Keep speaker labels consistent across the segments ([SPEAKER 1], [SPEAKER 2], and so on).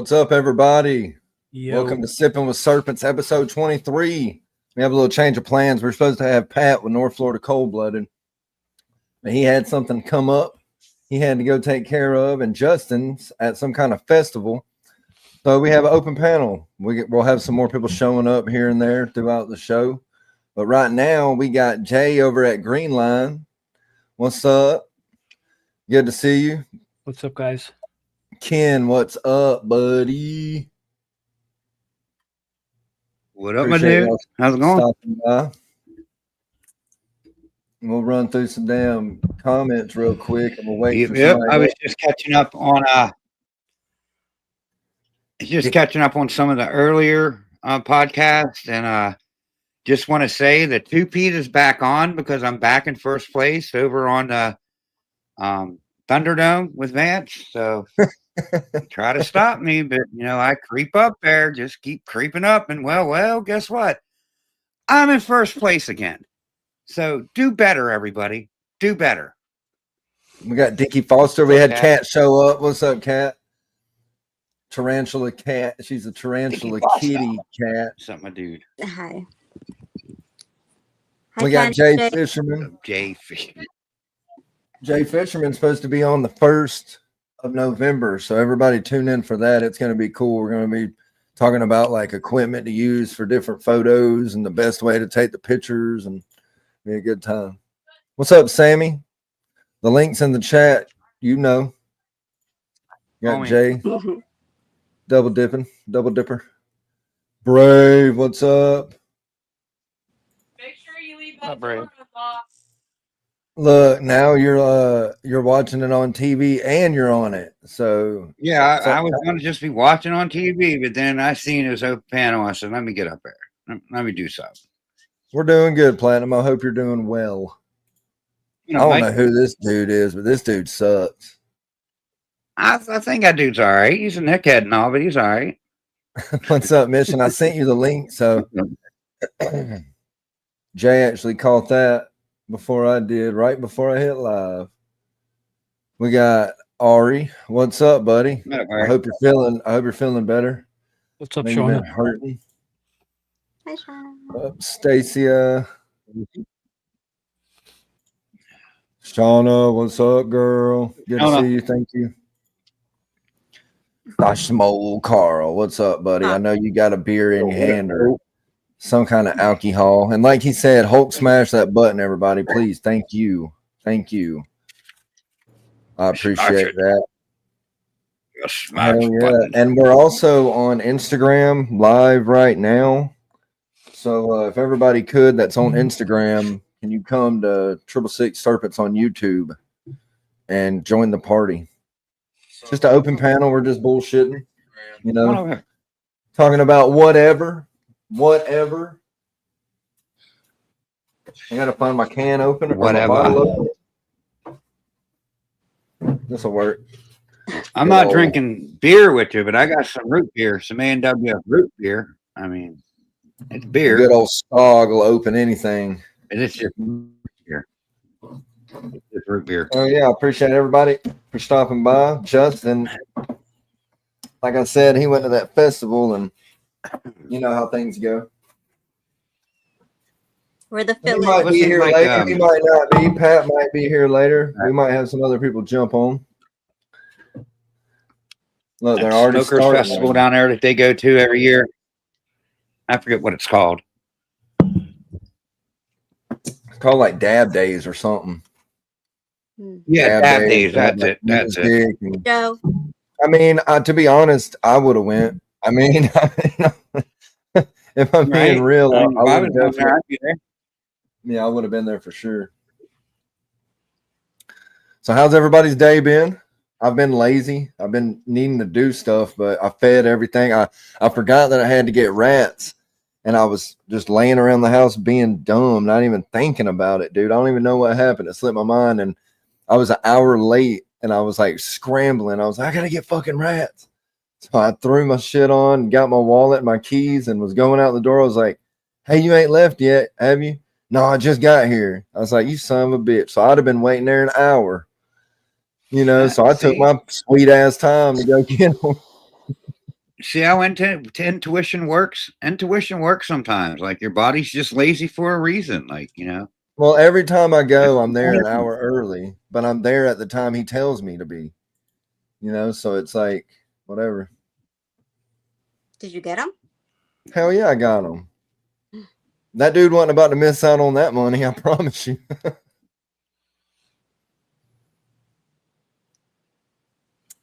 [SPEAKER 1] What's up, everybody?
[SPEAKER 2] Yo.
[SPEAKER 1] Welcome to Sipping with Serpents, episode 23. We have a little change of plans. We're supposed to have Pat with North Florida Cold-Blooded, but he had something come up he had to go take care of, and Justin's at some kind of festival. So we have an open panel. We'll have some more people showing up here and there throughout the show. But right now, we got Jay over at Green Line. What's up? Good to see you.
[SPEAKER 2] What's up, guys?
[SPEAKER 1] Ken, what's up, buddy?
[SPEAKER 3] What up, my dude? How's it going?
[SPEAKER 1] We'll run through some damn comments real quick, and we'll wait for
[SPEAKER 3] Yep, I was just catching up on some of the earlier podcasts, and just want to say that Two Pete is back on because I'm back in first place over on the Thunderdome with Vance. So try to stop me, but I creep up there, just keep creeping up, and well, guess what? I'm in first place again. So do better, everybody. Do better.
[SPEAKER 1] We got Dickie Foster. We had Kat show up. What's up, Kat? Tarantula cat. She's a tarantula kitty cat.
[SPEAKER 3] Something, my dude.
[SPEAKER 4] Hi.
[SPEAKER 1] We got Jay Fisherman.
[SPEAKER 3] Jay Fisherman.
[SPEAKER 1] Jay Fisherman's supposed to be on the 1st of November, so everybody tune in for that. It's going to be cool. We're going to be talking about like equipment to use for different photos and the best way to take the pictures, and be a good time. What's up, Sammy? The link's in the chat. You know. Got Jay. Double dipper. Brave, what's up?
[SPEAKER 5] Make sure you leave that Brave.
[SPEAKER 1] Look, now you're watching it on TV and you're on it. So
[SPEAKER 3] yeah, I was going to just be watching on TV, but then I seen it was open panel. I said, let me get up there. Let me do something.
[SPEAKER 1] We're doing good, Platinum. I hope you're doing well. I don't know who this dude is, but this dude sucks.
[SPEAKER 3] I think that dude's all right. He's a nickhead and all, but he's all right.
[SPEAKER 1] What's up, Mission? I sent you the link. So Jay actually caught that before I did, right before I hit live. We got Ari. What's up, buddy? I hope you're feeling better.
[SPEAKER 2] What's up, Shauna?
[SPEAKER 1] Hurting.
[SPEAKER 4] Hi, Shauna.
[SPEAKER 1] Stacia. Shauna, what's up, girl? Good to see you. Thank you. Dashmo Carl, what's up, buddy? I know you got a beer in your hand or some kind of alcohol. And like he said, Hulk smash that button, everybody. Please. Thank you. I appreciate that. And we're also on Instagram live right now. So if everybody could, that's on Instagram, can you come to 666 Serpents on YouTube and join the party? Just an open panel. We're just bullshitting, talking about whatever. I got to find my can opener.
[SPEAKER 3] Whatever.
[SPEAKER 1] This will work.
[SPEAKER 3] I'm not drinking beer with you, but I got some root beer, some A&W root beer. I mean, it's beer.
[SPEAKER 1] Good old Stog will open anything.
[SPEAKER 3] It's just beer. It's root beer.
[SPEAKER 1] Oh, yeah. I appreciate everybody for stopping by. Justin, like I said, he went to that festival, and you know how things go.
[SPEAKER 4] We're the
[SPEAKER 1] He might be here later. He might not be. Pat might be here later. We might have some other people jump on. Look, they're already
[SPEAKER 3] Smokers Festival down there that they go to every year. I forget what it's called.
[SPEAKER 1] It's called like Dab Days or something.
[SPEAKER 3] Yeah, Dab Days. That's it.
[SPEAKER 4] Joe.
[SPEAKER 1] I mean, to be honest, I would have went. I mean, if I'm being real, I would have been there. Yeah, I would have been there for sure. So how's everybody's day been? I've been lazy. I've been needing to do stuff, but I fed everything. I forgot that I had to get rats, and I was just laying around the house being dumb, not even thinking about it, dude. I don't even know what happened. It slipped my mind, and I was an hour late, and I was like scrambling. I was like, I got to get fucking rats. So I threw my shit on, got my wallet, my keys, and was going out the door. I was like, hey, you ain't left yet, have you? No, I just got here. I was like, you son of a bitch. So I'd have been waiting there an hour. So I took my sweet ass time to go get them.
[SPEAKER 3] See how intuition works? Intuition works sometimes. Like your body's just lazy for a reason. Like,
[SPEAKER 1] Well, every time I go, I'm there an hour early, but I'm there at the time he tells me to be. So it's like whatever.
[SPEAKER 4] Did you get him?
[SPEAKER 1] Hell yeah, I got him. That dude wasn't about to miss out on that money, I promise you.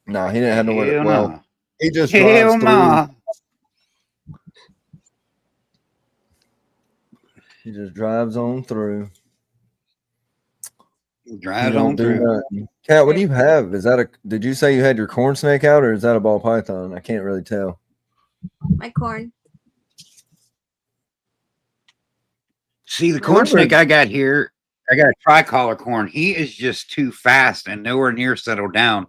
[SPEAKER 1] No, he didn't have nowhere to. Well, he just drives through. He just drives on through.
[SPEAKER 3] Drives on through.
[SPEAKER 1] Nothing. Kat, what do you have? Is that did you say you had your corn snake out, or is that a ball python? I can't really tell.
[SPEAKER 4] My corn.
[SPEAKER 3] See, the corn snake I got here, I got a tricolor corn. He is just too fast and nowhere near settled down.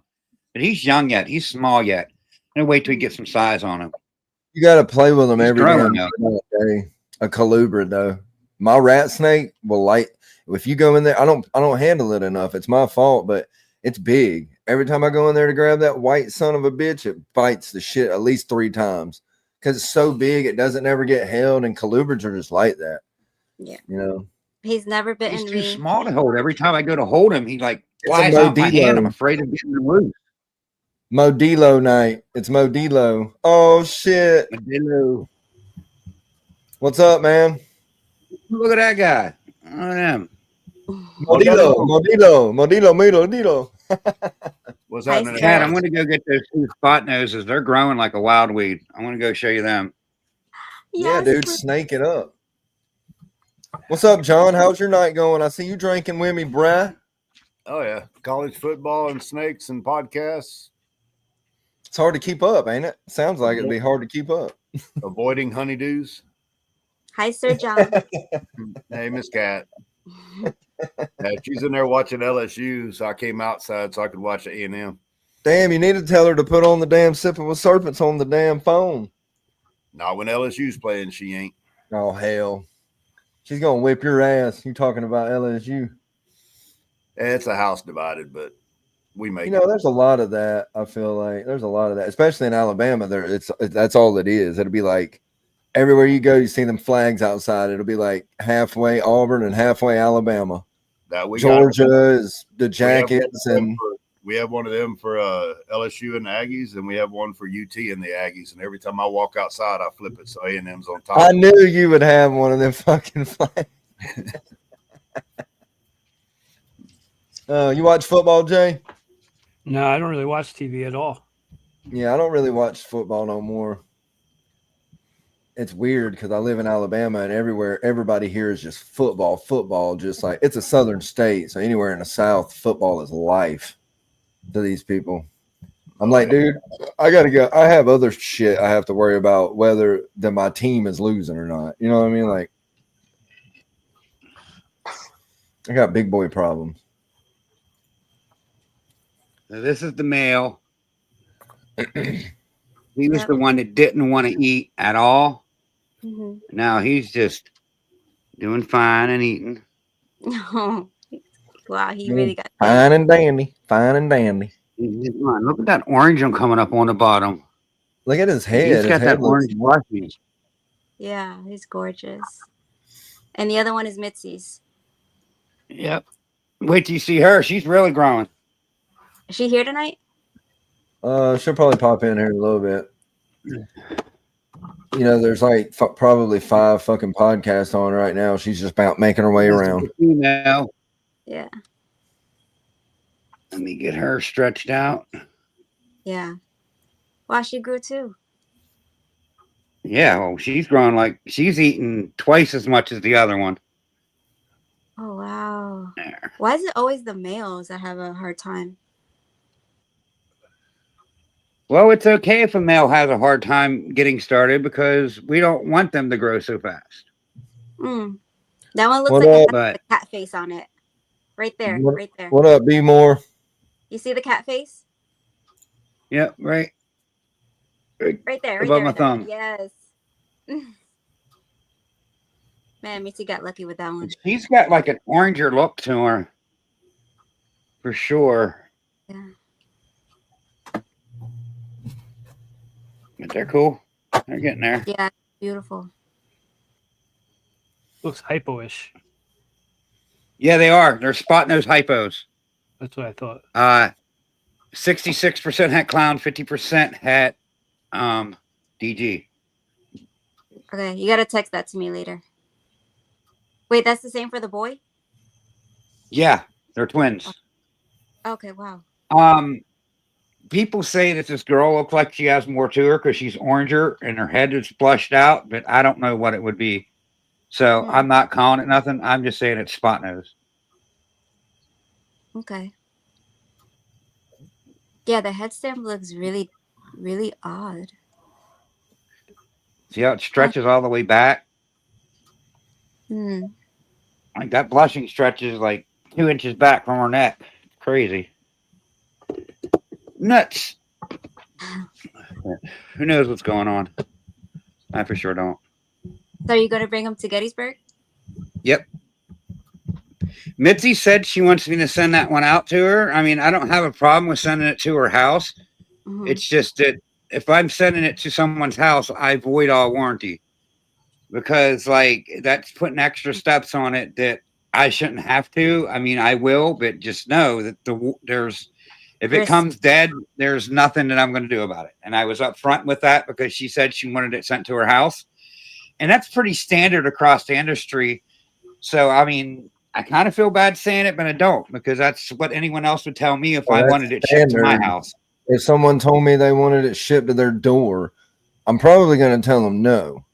[SPEAKER 3] But he's young yet. He's small yet. I'm gonna wait till he gets some size on him.
[SPEAKER 1] You got to play with him every damn day. A colubrid though. My rat snake will if you go in there. I don't handle it enough. It's my fault, but it's big. Every time I go in there to grab that white son of a bitch, it bites the shit at least 3 times because it's so big. It doesn't ever get held, and colubrids are just like that.
[SPEAKER 4] Yeah, he's never bitten
[SPEAKER 3] He's
[SPEAKER 4] me.
[SPEAKER 3] too small to hold. Every time I go to hold him, he like flies out my hand. I'm afraid of getting him loose.
[SPEAKER 1] Modelo night. It's Modelo. Oh shit.
[SPEAKER 3] Modelo.
[SPEAKER 1] What's up, man?
[SPEAKER 3] Look at that guy. Look at him.
[SPEAKER 1] Modelo.
[SPEAKER 3] What's happening? Cat, I'm going to go get those 2 spot noses. They're growing like a wild weed. I'm going to go show you them.
[SPEAKER 1] Yeah, dude, snake it up. What's up, John? How's your night going? I see you drinking with me, bruh.
[SPEAKER 6] Oh, yeah. College football and snakes and podcasts.
[SPEAKER 1] It's hard to keep up, ain't it? Sounds like it'd be hard to keep up.
[SPEAKER 6] Avoiding honeydews.
[SPEAKER 4] Hi, Sir John.
[SPEAKER 6] Hey, Miss Cat. She's in there watching LSU, so I came outside so I could watch the A&M.
[SPEAKER 1] Damn, you need to tell her to put on the damn Sipping with Serpents on the damn phone.
[SPEAKER 6] Not when LSU's playing, she ain't.
[SPEAKER 1] Oh, hell. She's going to whip your ass. You talking about LSU.
[SPEAKER 6] It's a house divided, but we make it.
[SPEAKER 1] There's a lot of that. I feel like there's a lot of that, especially in Alabama. That's all it is. It'll be like everywhere you go, you see them flags outside. It'll be like halfway Auburn and halfway Alabama. Georgia is the Jackets, and
[SPEAKER 6] we have one of them for LSU and the Aggies, and we have one for UT and the Aggies. And every time I walk outside, I flip it so A&M's on top.
[SPEAKER 1] I knew you would have one of them fucking flags. You watch football, Jay?
[SPEAKER 2] No, I don't really watch TV at all.
[SPEAKER 1] Yeah, I don't really watch football no more. It's weird because I live in Alabama, and everybody here is just football. Just like it's a southern state, so anywhere in the South, football is life to these people. I'm like, dude, I gotta go. I have other shit I have to worry about, whether that my team is losing or not. You know what I mean? Like, I got big boy problems.
[SPEAKER 3] Now, this is the male. He was the one that didn't want to eat at all.
[SPEAKER 4] Mm-hmm.
[SPEAKER 3] Now he's just doing fine and eating.
[SPEAKER 4] Wow, he really got
[SPEAKER 1] fine and dandy.
[SPEAKER 3] Look at that orange one coming up on the bottom.
[SPEAKER 1] Look at his head.
[SPEAKER 3] He's got that orange blushy.
[SPEAKER 4] Yeah, he's gorgeous. And the other one is Mitzi's.
[SPEAKER 3] Yep. Wait till you see her. She's really growing.
[SPEAKER 4] Is she here tonight?
[SPEAKER 1] She'll probably pop in here in a little bit. There's like probably 5 fucking podcasts on right now. She's just about making her way around.
[SPEAKER 3] Now.
[SPEAKER 4] Yeah.
[SPEAKER 3] Let me get her stretched out.
[SPEAKER 4] Yeah. Wow, she grew too.
[SPEAKER 3] Yeah, well, she's grown like she's eaten twice as much as the other one.
[SPEAKER 4] Oh, wow.
[SPEAKER 3] There.
[SPEAKER 4] Why is it always the males that have a hard time?
[SPEAKER 3] Well, it's okay if a male has a hard time getting started because we don't want them to grow so fast.
[SPEAKER 4] That one looks like a cat face on it. Right there. Right there.
[SPEAKER 1] What up, B More?
[SPEAKER 4] You see the cat face?
[SPEAKER 3] Yep, right.
[SPEAKER 4] Right there.
[SPEAKER 3] Above my thumb.
[SPEAKER 4] Yes. Man, Missy got lucky with that one.
[SPEAKER 3] She's got like an oranger look to her. For sure.
[SPEAKER 4] Yeah.
[SPEAKER 3] But they're cool. They're getting there.
[SPEAKER 4] Yeah, beautiful.
[SPEAKER 2] Looks hypo-ish.
[SPEAKER 3] Yeah, they are. They're spot nose hypos.
[SPEAKER 2] That's what I thought.
[SPEAKER 3] 66% het clown, 50% het DG.
[SPEAKER 4] Okay, you gotta text that to me later. Wait, that's the same for the boy?
[SPEAKER 3] Yeah, they're twins.
[SPEAKER 4] Okay, wow.
[SPEAKER 3] People say that this girl looks like she has more to her because she's oranger and her head is flushed out, but I don't know what it would be. So I'm not calling it nothing. I'm just saying it's spot nose.
[SPEAKER 4] Okay. Yeah, the head stamp looks really, really odd.
[SPEAKER 3] See how it stretches all the way back?
[SPEAKER 4] Hmm.
[SPEAKER 3] Like that blushing stretches like 2 inches back from her neck. Crazy. Nuts. Who knows what's going on? I for sure don't.
[SPEAKER 4] So are you gonna bring him to Gettysburg?
[SPEAKER 3] Yep. Mitzi said she wants me to send that one out to her. I mean, I don't have a problem with sending it to her house.
[SPEAKER 4] Mm-hmm.
[SPEAKER 3] It's just that if I'm sending it to someone's house, I void all warranty because, like, that's putting extra steps on it that I shouldn't have to. I mean, I will, but just know that if it comes dead, there's nothing that I'm going to do about it. And I was upfront with that because she said she wanted it sent to her house, and that's pretty standard across the industry. So, I mean, I kind of feel bad saying it, but I don't because that's what anyone else would tell me if I wanted it shipped to my house.
[SPEAKER 1] If someone told me they wanted it shipped to their door, I'm probably going to tell them no.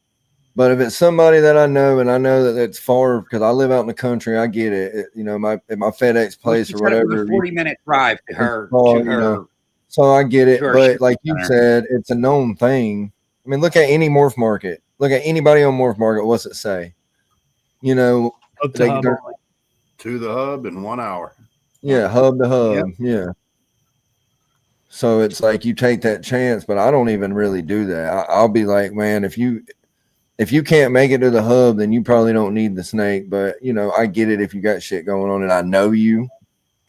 [SPEAKER 1] But if it's somebody that I know and I know that it's far because I live out in the country, I get it. You know, my FedEx place or whatever.
[SPEAKER 3] It was a 40-minute drive to her.
[SPEAKER 1] Far, you know, so I get it. But like you said, it's a known thing. I mean, look at any Morph Market. Look at anybody on Morph Market. What's it say? You know,
[SPEAKER 6] to the hub in 1 hour.
[SPEAKER 1] Yeah, hub to hub. Yep. Yeah. So it's like you take that chance, but I don't even really do that. I'll be like, man, if you can't make it to the hub, then you probably don't need the snake. But you know, I get it if you got shit going on, and I know you,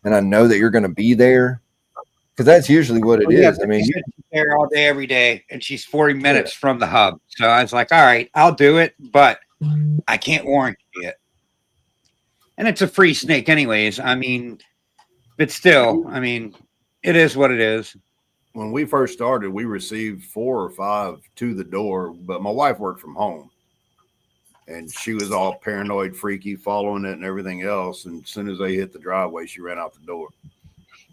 [SPEAKER 1] and I know that you're going to be there, because that's usually what it is. I mean,
[SPEAKER 3] she's there all day, every day, and she's 40 minutes from the hub. So I was like, all right, I'll do it, but I can't warranty it. And it's a free snake, anyways. I mean, but still, I mean, it is what it is.
[SPEAKER 6] When we first started, we received 4 or 5 to the door, but my wife worked from home and she was all paranoid, freaky, following it and everything else. And as soon as they hit the driveway, she ran out the door.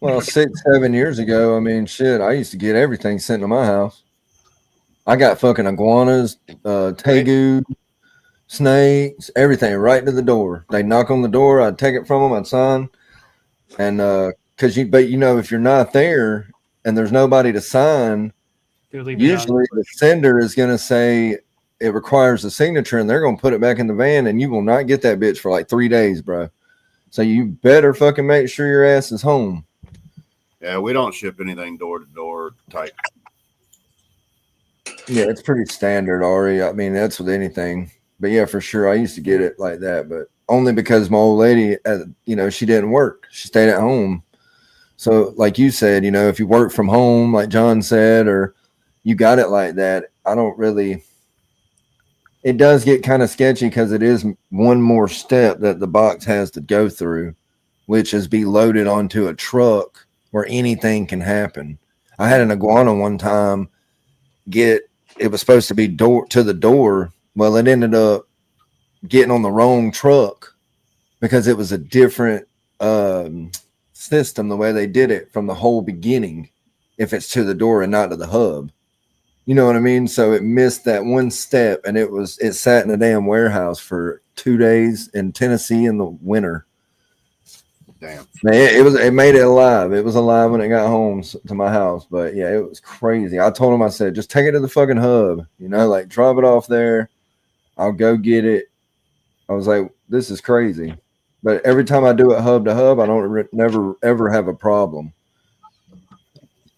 [SPEAKER 1] Well, 6-7 years ago, I mean, shit, I used to get everything sent to my house. I got fucking iguanas, tegu, snakes, everything right to the door. They knock on the door, I'd take it from them, I'd sign. And but you know, if you're not there and there's nobody to sign, usually the sender is going to say it requires a signature, and they're going to put it back in the van, and you will not get that bitch for like 3 days, bro. So you better fucking make sure your ass is home.
[SPEAKER 6] Yeah, we don't ship anything door to door type.
[SPEAKER 1] Yeah, it's pretty standard, Ari. I mean, that's with anything. But yeah, for sure, I used to get it like that, but only because my old lady, you know, she didn't work. She stayed at home. So like you said, you know, if you work from home, like John said, or you got it like that, I don't really, it does get kind of sketchy because it is one more step that the box has to go through, which is be loaded onto a truck where anything can happen. I had an iguana one time it was supposed to be door to the door. Well, it ended up getting on the wrong truck because it was a different system, the way they did it from the whole beginning, if it's to the door and not to the hub. You know what I mean? So it missed that one step, and it sat in a damn warehouse for 2 days in Tennessee in the winter.
[SPEAKER 6] Damn.
[SPEAKER 1] It made it alive. It was alive when it got home to my house. But yeah, it was crazy. I told him, I said, just take it to the fucking hub, you know, like drop it off there. I'll go get it. I was like, this is crazy. But every time I do it hub to hub, I don't never ever have a problem.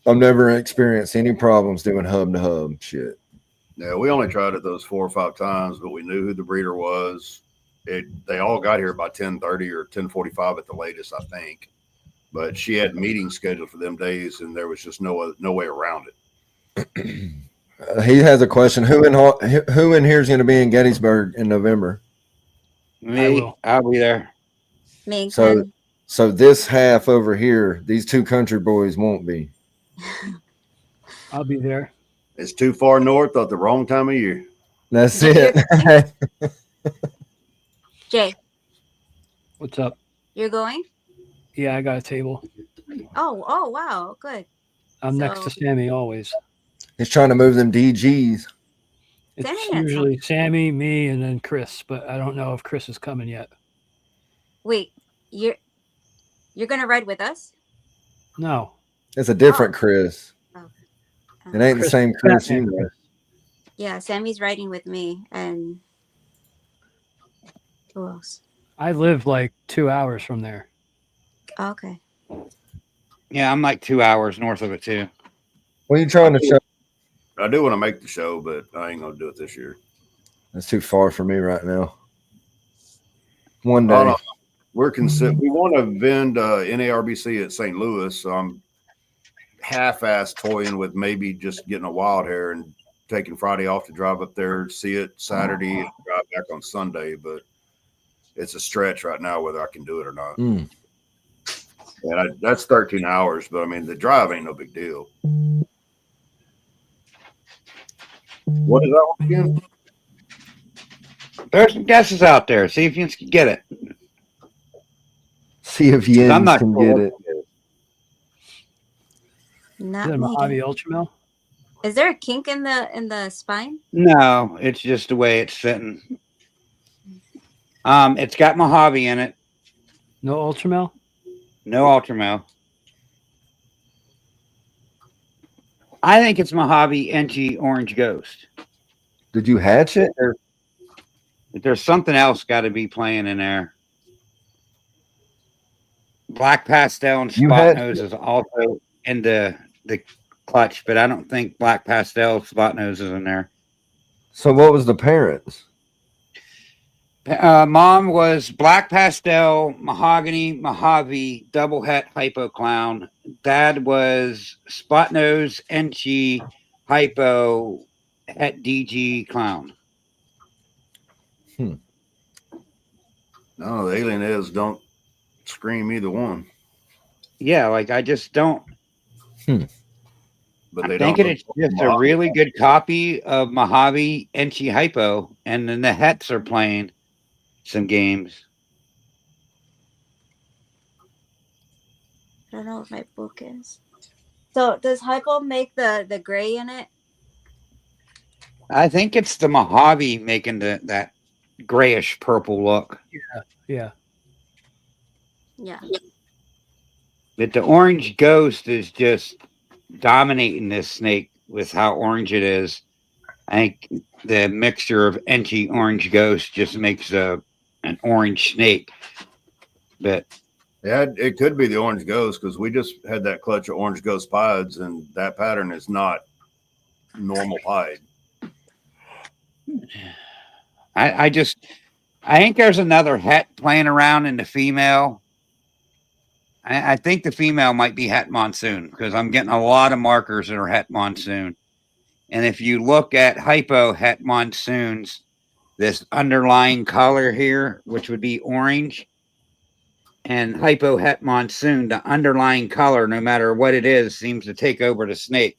[SPEAKER 1] I've never experienced any problems doing hub to hub shit.
[SPEAKER 6] Yeah, we only tried it those 4 or 5 times, but we knew who the breeder was. They all got here by 10:30 or 10:45 at the latest, I think. But she had meetings scheduled for them days, and there was just no way around it.
[SPEAKER 1] He has a question. Who in here is going to be in Gettysburg in November?
[SPEAKER 3] Me, I'll be there.
[SPEAKER 4] Me and
[SPEAKER 1] So,
[SPEAKER 4] Ken.
[SPEAKER 1] so this half over here, these two country boys won't be.
[SPEAKER 2] I'll be there.
[SPEAKER 6] It's too far north at the wrong time of year.
[SPEAKER 1] That's
[SPEAKER 4] Jay,
[SPEAKER 1] it.
[SPEAKER 4] Jay,
[SPEAKER 2] What's up?
[SPEAKER 4] you're going?
[SPEAKER 2] Yeah, I got a table.
[SPEAKER 4] Oh, wow, good.
[SPEAKER 2] I'm next to Sammy always.
[SPEAKER 1] He's trying to move them DGs.
[SPEAKER 2] It's
[SPEAKER 4] Sammy
[SPEAKER 2] usually Sammy, me, and then Chris, but I don't know if Chris is coming yet.
[SPEAKER 4] Wait, you're gonna ride with us?
[SPEAKER 2] No.
[SPEAKER 1] It's a different Chris. It ain't
[SPEAKER 2] Chris,
[SPEAKER 1] the same Chris you know.
[SPEAKER 4] Yeah, Sammy's riding with me, and who else?
[SPEAKER 2] I live like 2 hours from there.
[SPEAKER 4] Oh, okay.
[SPEAKER 3] Yeah, I'm like 2 hours north of it too.
[SPEAKER 1] What are you trying to show?
[SPEAKER 6] I do want to make the show, but I ain't gonna do it this year.
[SPEAKER 1] That's too far for me right now. One day.
[SPEAKER 6] We want to vend NARBC at St. Louis, so I'm half-ass toying with maybe just getting a wild hair and taking Friday off to drive up there, see it Saturday, and drive back on Sunday. But it's a stretch right now whether I can do it or not.
[SPEAKER 1] Mm.
[SPEAKER 6] And that's 13 hours, but I mean the drive ain't no big deal. What is that one again?
[SPEAKER 3] There's some guesses out there. See if you can get it.
[SPEAKER 1] See if Jens can get it.
[SPEAKER 4] Not
[SPEAKER 2] Is it a
[SPEAKER 4] me.
[SPEAKER 2] Mojave Ultramel?
[SPEAKER 4] Is there a kink in the spine?
[SPEAKER 3] No, it's just the way it's sitting. It's got Mojave in it.
[SPEAKER 2] No Ultramel?
[SPEAKER 3] No Ultramel. I think it's Mojave Enchi Orange Ghost.
[SPEAKER 1] Did you hatch it? Or?
[SPEAKER 3] There's something else got to be playing in there. Black Pastel and Spot Nose is also in the clutch, but I don't think Black Pastel Spot Nose is in there.
[SPEAKER 1] So what was the parents?
[SPEAKER 3] Mom was Black Pastel, Mahogany, Mojave, Double Het, Hypo Clown. Dad was Spot Nose, Enchi, Hypo, Het DG Clown.
[SPEAKER 6] No, the alien eggs don't scream either one.
[SPEAKER 3] Yeah, like I just don't.
[SPEAKER 6] But they
[SPEAKER 3] think it's just a really good copy of Mojave Enchi Hypo, and then the Hets are playing some games.
[SPEAKER 4] I don't know what my book is. So does Hypo make the gray in it?
[SPEAKER 3] I think it's the Mojave making that grayish purple look.
[SPEAKER 2] Yeah.
[SPEAKER 3] But the Orange Ghost is just dominating this snake with how orange it is. I think the mixture of Enchi Orange Ghost just makes an orange snake. But
[SPEAKER 6] yeah, it could be the Orange Ghost because we just had that clutch of Orange Ghost pieds, and that pattern is not normal pied.
[SPEAKER 3] I think there's another Het playing around in the female. I think the female might be Het Monsoon because I'm getting a lot of markers that are Het Monsoon. And if you look at Hypo Het Monsoons, this underlying color here, which would be orange, and Hypo Het Monsoon, the underlying color, no matter what it is, seems to take over the snake.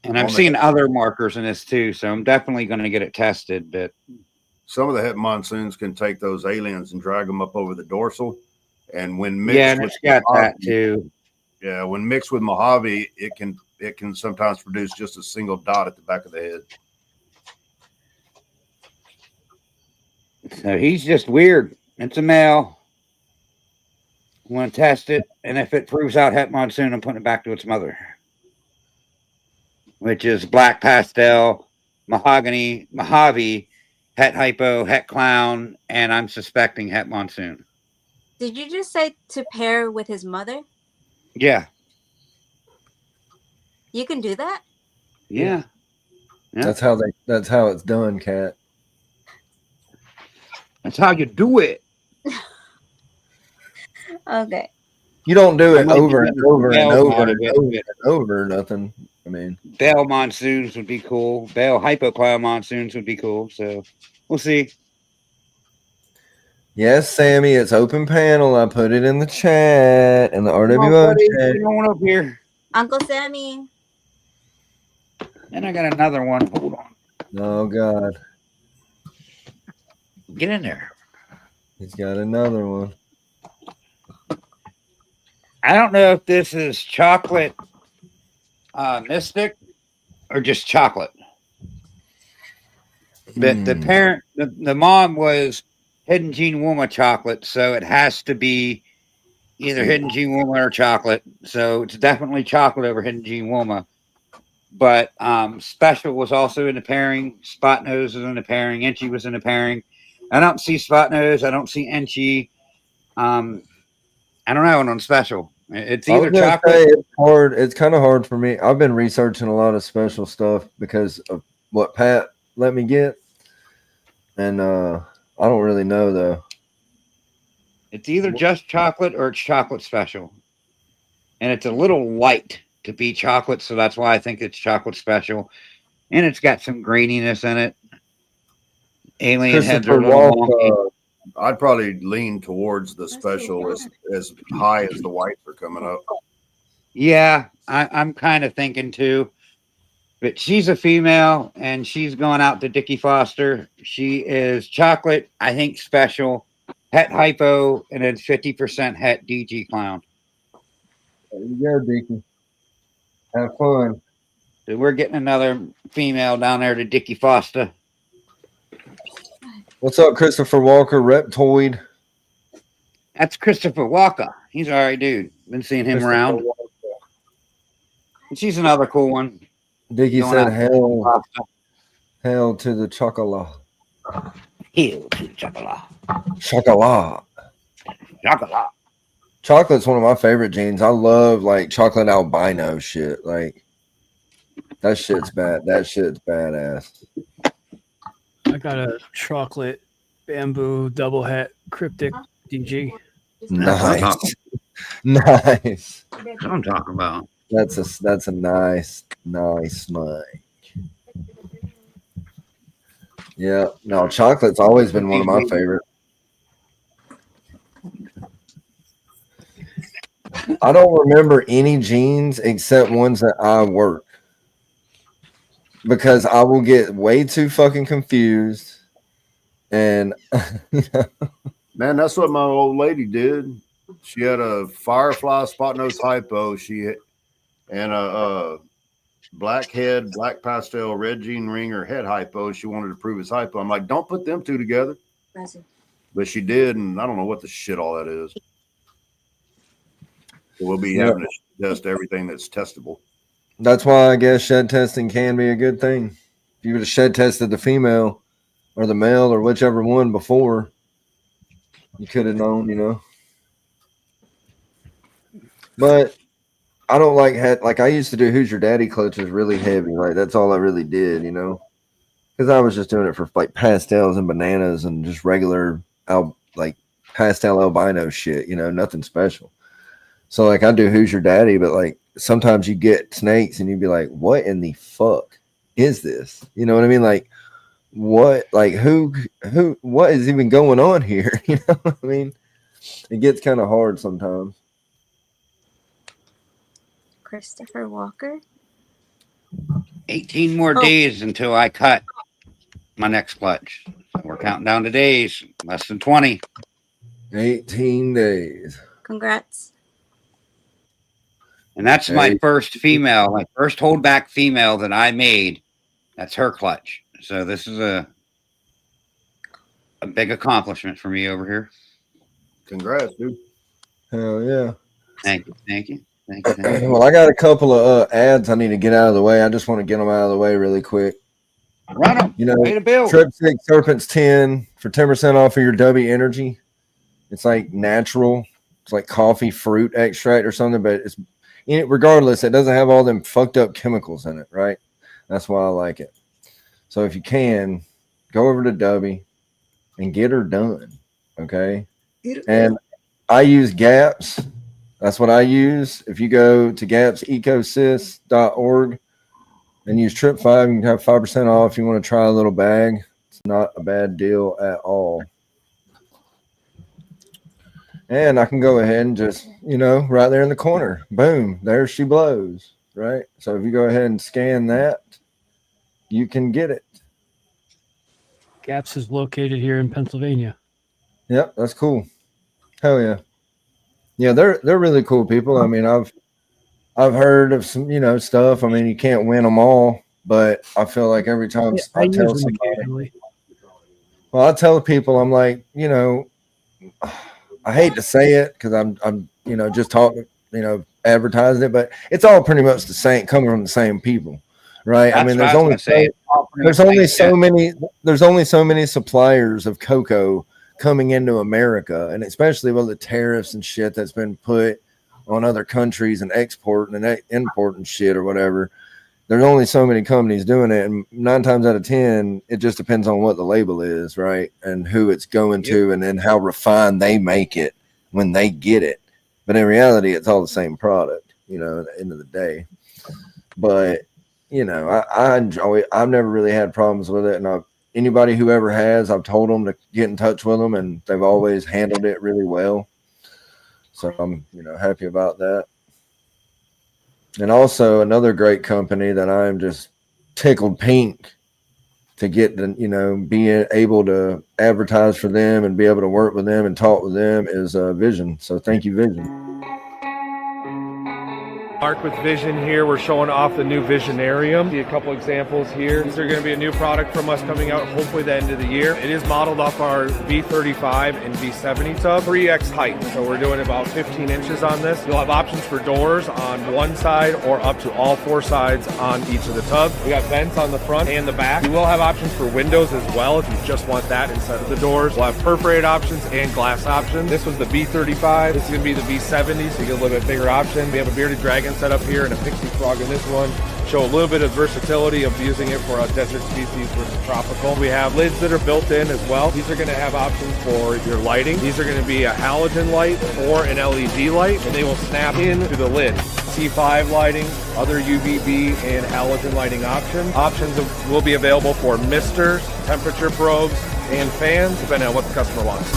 [SPEAKER 3] And I'm seeing other markers in this too, so I'm definitely going to get it tested. But
[SPEAKER 6] some of the Het Monsoons can take those aliens and drag them up over the dorsal. And when mixed with
[SPEAKER 3] Mojave, that too.
[SPEAKER 6] Yeah, when mixed with Mojave, it can sometimes produce just a single dot at the back of the head.
[SPEAKER 3] So he's just weird. It's a male. I'm going to test it, and if it proves out Het Monsoon, I'm putting it back to its mother, which is Black Pastel, Mahogany, Mojave, Het Hypo, Het Clown, and I'm suspecting Het Monsoon.
[SPEAKER 4] Did you just say to pair with his mother?
[SPEAKER 3] Yeah.
[SPEAKER 4] You can do that?
[SPEAKER 3] Yeah.
[SPEAKER 1] That's how it's done, Kat.
[SPEAKER 3] That's how you do it.
[SPEAKER 4] Okay.
[SPEAKER 1] You don't do it over and over and over and over and over, nothing. I mean,
[SPEAKER 3] Bell monsoons would be cool. Bell hypocloud monsoons would be cool. So we'll see.
[SPEAKER 1] yes, Sammy, it's open panel. I put it in the chat in the
[SPEAKER 3] Come on,
[SPEAKER 1] RWO
[SPEAKER 3] buddy.
[SPEAKER 1] chat.
[SPEAKER 3] Get on up here.
[SPEAKER 4] Uncle Sammy.
[SPEAKER 3] And I got another one. Hold on.
[SPEAKER 1] Oh God,
[SPEAKER 3] Get in there.
[SPEAKER 1] he's got another one.
[SPEAKER 3] I don't know if this is chocolate mystic or just chocolate. But the parent, the mom was Hidden Gene Woman chocolate, so it has to be either Hidden Gene Woman or chocolate. So it's definitely chocolate over Hidden Gene Woman. But Special was also in the pairing. Spot Nose was in the pairing. Enchi was in the pairing. I don't see Spot Nose. I don't see Enchi. I don't know on Special. It's
[SPEAKER 1] I was
[SPEAKER 3] either
[SPEAKER 1] gonna
[SPEAKER 3] chocolate.
[SPEAKER 1] say it's hard. It's kind of hard for me. I've been researching a lot of special stuff because of what Pat let me get, and I don't really know though.
[SPEAKER 3] It's either just chocolate or it's chocolate special. And it's a little light to be chocolate, so that's why I think it's chocolate special. And it's got some graininess in it. Alien heads are
[SPEAKER 1] Christopher
[SPEAKER 3] a little wonky.
[SPEAKER 1] Walker.
[SPEAKER 6] I'd probably lean towards the special as high as the whites are coming up.
[SPEAKER 3] Yeah, I'm kind of thinking too. But she's a female and she's going out to Dickie Foster. She is chocolate, I think special, het hypo, and then 50% het DG clown.
[SPEAKER 1] There you go, Deacon. Have fun.
[SPEAKER 3] So we're getting another female down there to Dickie Foster.
[SPEAKER 1] What's up, Christopher Walker? Reptoid.
[SPEAKER 3] That's Christopher Walker. He's all right, dude. Been seeing him around. And she's another cool one.
[SPEAKER 1] Dickie
[SPEAKER 3] Going
[SPEAKER 1] said,
[SPEAKER 3] out
[SPEAKER 1] hell to the chocolate.
[SPEAKER 3] Hell to chocolate.
[SPEAKER 1] Chocolate.
[SPEAKER 3] Chocolate.
[SPEAKER 1] Chocolate's one of my favorite genes. I love like chocolate albino shit. Like that shit's bad. That shit's badass.
[SPEAKER 2] I got a chocolate bamboo double hat cryptic DG.
[SPEAKER 1] Nice. Nice.
[SPEAKER 3] That's what I'm talking about.
[SPEAKER 1] That's a nice mic. Yeah. No, chocolate's always been one of my favorite. I don't remember any genes except ones that I work because I will get way too fucking confused. And
[SPEAKER 6] Man, that's what my old lady did. She had a firefly spot nose hypo. And a black head, black pastel, red gene ringer head hypo. She wanted to prove it's hypo. I'm like, don't put them two together. But she did, and I don't know what the shit all that is. So we'll be having to test everything that's testable.
[SPEAKER 1] that's why I guess shed testing can be a good thing. If you would have shed tested the female or the male or whichever one before, you could have known, you know. But I don't like I used to do Who's Your Daddy clutches really heavy. Like that's all I really did, you know, because I was just doing it for like pastels and bananas and just regular like pastel albino shit, you know, nothing special. So like I do Who's Your Daddy, but like sometimes you get snakes and you'd be like, what in the fuck is this? You know what I mean? Like what, like who, what is even going on here? You know what I mean? It gets kind of hard sometimes.
[SPEAKER 4] Christopher Walker.
[SPEAKER 3] 18 more days until I cut my next clutch. So we're counting down the days. Less than 20.
[SPEAKER 1] 18 days.
[SPEAKER 4] Congrats.
[SPEAKER 3] And that's my first female, my first holdback female that I made. That's her clutch. So this is a big accomplishment for me over here.
[SPEAKER 6] Congrats, dude.
[SPEAKER 1] Hell yeah.
[SPEAKER 3] Thank you. Thank you. Thank you. Thank you.
[SPEAKER 1] Well, I got a couple of ads I need to get out of the way. I just want to get them out of the way really quick.
[SPEAKER 3] Run them.
[SPEAKER 1] You know,
[SPEAKER 3] Pay the bill.
[SPEAKER 1] Sippin'withSerpents 10 for 10% off of your W Energy. It's like natural. It's like coffee fruit extract or something, but it's regardless, it doesn't have all them fucked up chemicals in it, right? That's why I like it. So if you can, go over to W and get her done, okay? And I use GAPS. That's what I use. If you go to gapsecosys.org and use Trip 5. You can have 5% off if you want to try a little bag. It's not a bad deal at all. And I can go ahead and just, right there in the corner, boom, there she blows, right? So if you go ahead and scan that, you can get it.
[SPEAKER 2] Gaps is located here in Pennsylvania.
[SPEAKER 1] Yep, that's cool. Hell yeah. Yeah, they're really cool people. I mean, I've heard of some, stuff. I mean, you can't win them all, but I feel like every time I tell somebody, well, I tell people, I'm like, I hate to say it because I'm just talking, advertising it, but it's all pretty much the same, coming from the same people, right?
[SPEAKER 3] That's
[SPEAKER 1] I mean, there's only so many suppliers of cocoa coming into America, and especially with the tariffs and shit that's been put on other countries and exporting and importing shit or whatever. There's only so many companies doing it, and 9 times out of 10, it just depends on what the label is, right? And who it's going to, and then how refined they make it when they get it. But in reality, it's all the same product, at the end of the day. But, I enjoy it. I've never really had problems with it. And anybody who ever has, I've told them to get in touch with them, and they've always handled it really well. So I'm, happy about that. And also another great company that I'm just tickled pink to get to, be able to advertise for them and be able to work with them and talk with them is Vision. So thank you, Vision.
[SPEAKER 7] Mark with Vision here. We're showing off the new Visionarium. See a couple examples here. These are going to be a new product from us coming out hopefully the end of the year. It is modeled off our V35 and V70 tub, 3X height. So we're doing about 15 inches on this. You'll have options for doors on one side or up to all 4 sides on each of the tubs. We got vents on the front and the back. You will have options for windows as well if you just want that instead of the doors. We'll have perforated options and glass options. This was the V35. This is going to be the V70, so you get a little bit bigger option. We have a bearded dragon set up here and a pixie frog in this one. Show a little bit of versatility of using it for a desert species versus tropical. We have lids that are built in as well. These are going to have options for your lighting. These are going to be a halogen light or an LED light, and they will snap into the lid. C5 lighting, other UVB and halogen lighting options. Options will be available for misters, temperature probes, and fans, depending on what the customer wants.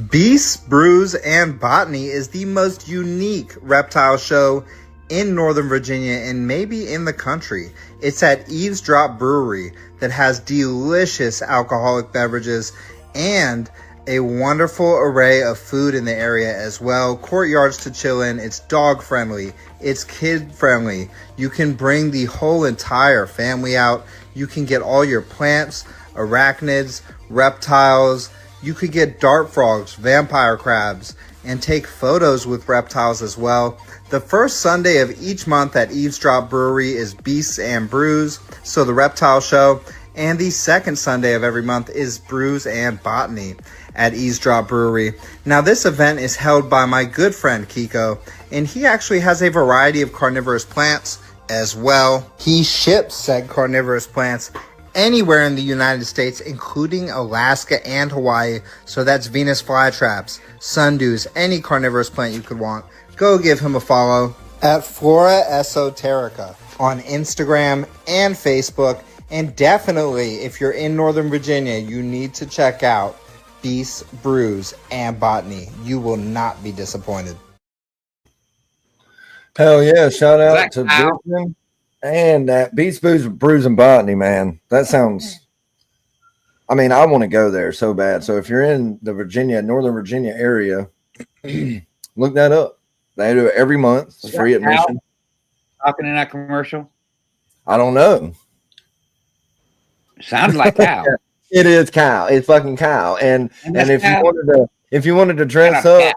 [SPEAKER 8] Beasts, Brews, and Botany is the most unique reptile show in Northern Virginia and maybe in the country. It's at Eavesdrop Brewery that has delicious alcoholic beverages and a wonderful array of food in the area as well. Courtyards to chill in. It's dog friendly. It's kid friendly. You can bring the whole entire family out. You can get all your plants, arachnids, reptiles. You could get dart frogs, vampire crabs, and take photos with reptiles as well. The first Sunday of each month at Eavesdrop Brewery is Beasts and Brews, so the reptile show. And the second Sunday of every month is Brews and Botany at Eavesdrop Brewery. Now, this event is held by my good friend Kiko, and he actually has a variety of carnivorous plants as well. He ships said carnivorous plants anywhere in the United States, including Alaska and Hawaii. So that's Venus flytraps, sundews, any carnivorous plant you could want. Go give him a follow at Flora Esoterica on Instagram and Facebook. And definitely, if you're in Northern Virginia, you need to check out Beasts, Brews, and Botany. You will not be disappointed.
[SPEAKER 1] Hell yeah, shout out to Vision. And that Beats, Brews, and Botany, man. That sounds, I mean, I want to go there so bad. So if you're in the Northern Virginia area, look that up. They do it every month. It's free admission.
[SPEAKER 3] Talking in that commercial?
[SPEAKER 1] I don't know.
[SPEAKER 3] Sounds like cow.
[SPEAKER 1] It is cow. It's fucking cow. And if you wanted to dress up,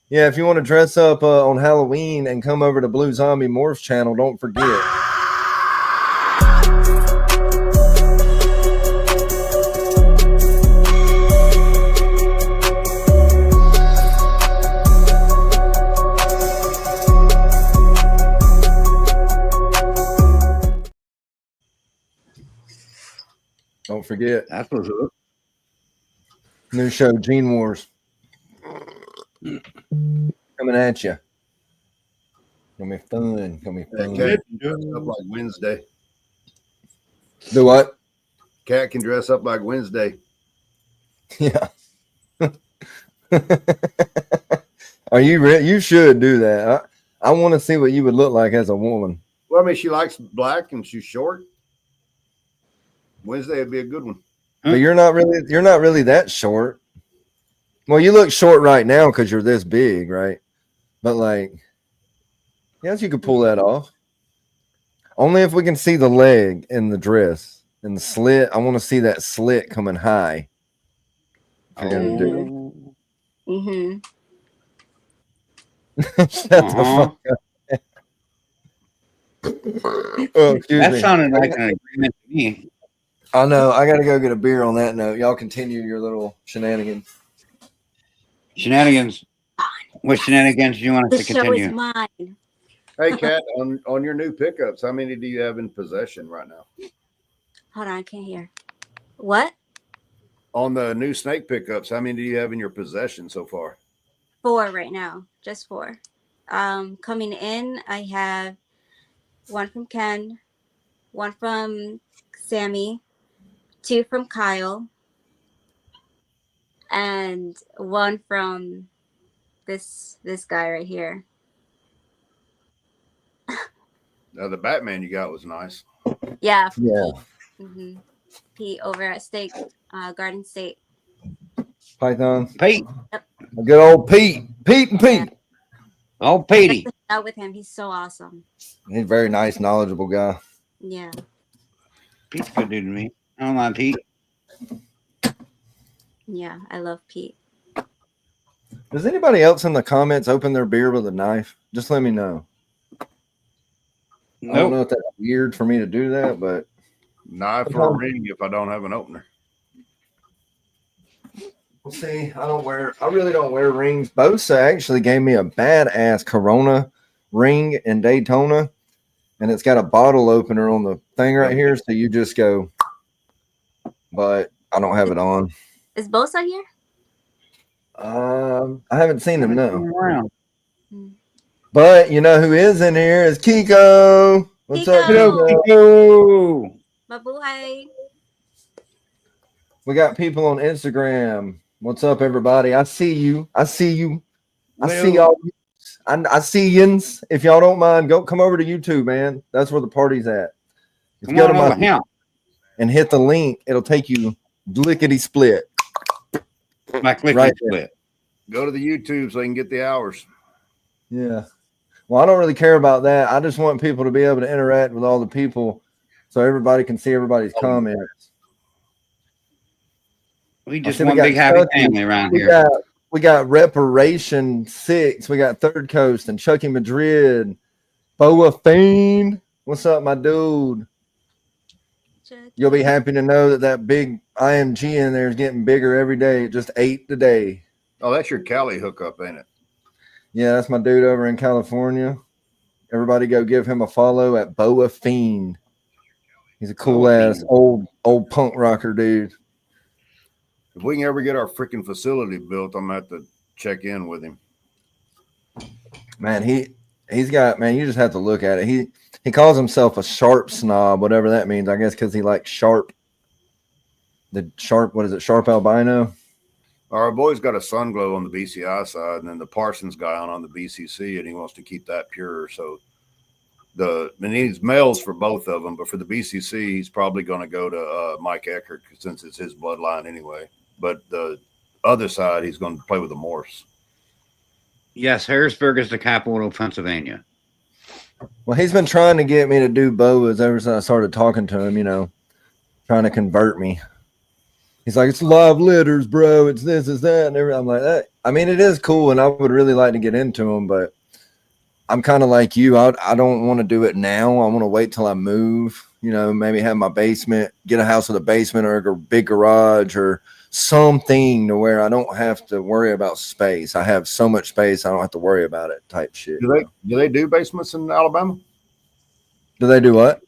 [SPEAKER 1] yeah, if you want to dress up on Halloween and come over to Blue Zombie Morphs channel, don't forget. forget.
[SPEAKER 3] That's what's up.
[SPEAKER 1] New show, Gene Wars. Coming at you. Gonna be fun. Gonna be fun.
[SPEAKER 6] Cat can dress up like Wednesday.
[SPEAKER 1] Do what?
[SPEAKER 6] Cat can dress up like Wednesday.
[SPEAKER 1] Yeah. Are you you should do that. I want to see what you would look like as a woman.
[SPEAKER 6] Well, I mean, she likes black and she's short. Wednesday would be a good one.
[SPEAKER 1] But you're not really that short. Well, you look short right now because you're this big, right? But like, yes, you could pull that off. Only if we can see the leg in the dress and the slit. I want to see that slit coming high. If you're gonna do it.
[SPEAKER 4] Mm-hmm.
[SPEAKER 1] Shut the fuck up. Oh, excuse
[SPEAKER 3] That
[SPEAKER 1] me.
[SPEAKER 3] sounded like an agreement to me.
[SPEAKER 1] I know. I got to go get a beer on that note. Y'all continue your little shenanigans.
[SPEAKER 3] Shenanigans. What shenanigans do you want us
[SPEAKER 4] The
[SPEAKER 3] to
[SPEAKER 4] show
[SPEAKER 3] continue?
[SPEAKER 4] is mine.
[SPEAKER 6] Hey, Cat, on your new pickups, how many do you have in possession right now?
[SPEAKER 4] Hold on, I can't hear. What?
[SPEAKER 6] On the new snake pickups, how many do you have in your possession so far?
[SPEAKER 4] 4 right now. Just 4. Coming in, I have 1 from Ken, 1 from Sammy, 2 from Kyle, and 1 from this guy right here.
[SPEAKER 6] The Batman you got was nice.
[SPEAKER 4] Yeah.
[SPEAKER 1] Yeah.
[SPEAKER 4] Mm-hmm. Pete over at State Garden State.
[SPEAKER 1] Python.
[SPEAKER 3] Pete.
[SPEAKER 1] A good old Pete. Pete and Pete.
[SPEAKER 3] Oh, Petey.
[SPEAKER 4] Out with him. He's so awesome.
[SPEAKER 1] He's a very nice, knowledgeable guy.
[SPEAKER 4] Yeah.
[SPEAKER 3] Pete's a good dude to me. I don't mind Pete.
[SPEAKER 4] Yeah, I love Pete.
[SPEAKER 1] Does anybody else in the comments open their beer with a knife? Just let me know. I don't know if that's weird for me to do that, but
[SPEAKER 6] Knife or a ring if I don't have an opener.
[SPEAKER 1] we'll see. I really don't wear rings. Bosa actually gave me a badass Corona ring in Daytona, and it's got a bottle opener on the thing right here, so you just go. But I don't have it on.
[SPEAKER 4] Is Bosa here?
[SPEAKER 1] I haven't seen him, no.
[SPEAKER 3] Around.
[SPEAKER 1] But you know who is in here is Kiko. What's up,
[SPEAKER 4] Kiko?
[SPEAKER 1] Kiko?
[SPEAKER 4] Mabuhay.
[SPEAKER 1] We got people on Instagram. What's up, everybody? I see you. I see you. I see y'all. I see yins. If y'all don't mind, come over to YouTube, man. That's where the party's at. If you go to my and hit the link, it'll take you lickety split.
[SPEAKER 3] Like lickety
[SPEAKER 1] Right
[SPEAKER 3] split.
[SPEAKER 6] Go to the YouTube so you can get the hours.
[SPEAKER 1] Yeah. Well, I don't really care about that. I just want people to be able to interact with all the people so everybody can see everybody's comments.
[SPEAKER 3] We just one big happy family around here.
[SPEAKER 1] We got Reparation 6. We got Third Coast and Chucky Madrid. Boa Fiend. What's up, my dude? You'll be happy to know that big IMG in there is getting bigger every day. It just ate today.
[SPEAKER 6] Oh, that's your Cali hookup, ain't it?
[SPEAKER 1] Yeah, that's my dude over in California. Everybody go give him a follow at Boa Fiend. He's a cool ass old punk rocker dude.
[SPEAKER 6] If we can ever get our freaking facility built, I'm gonna have to check in with him.
[SPEAKER 1] Man, he's got, man, you just have to look at it. He calls himself a sharp snob, whatever that means. I guess because he likes sharp. The sharp, what is it? Sharp albino.
[SPEAKER 6] Our boy's got a sun glow on the BCI side, and then the Parsons guy on the BCC, and he wants to keep that pure. So he needs males for both of them, but for the BCC, he's probably going to go to Mike Eckert since it's his bloodline anyway. But the other side, he's going to play with the Morse.
[SPEAKER 3] Yes, Harrisburg is the capital of Pennsylvania.
[SPEAKER 1] Well, he's been trying to get me to do boas ever since I started talking to him, trying to convert me. He's like, it's live litters, bro. It's this, it's that. And everything. I'm like, that. I mean, it is cool, and I would really like to get into them, but I'm kind of like you. I don't want to do it now. I want to wait till I move, maybe have my basement, get a house with a basement or a big garage or something to where I don't have to worry about space. I have so much space, I don't have to worry about it type shit.
[SPEAKER 6] Do they do basements in Alabama?
[SPEAKER 1] Do they do what?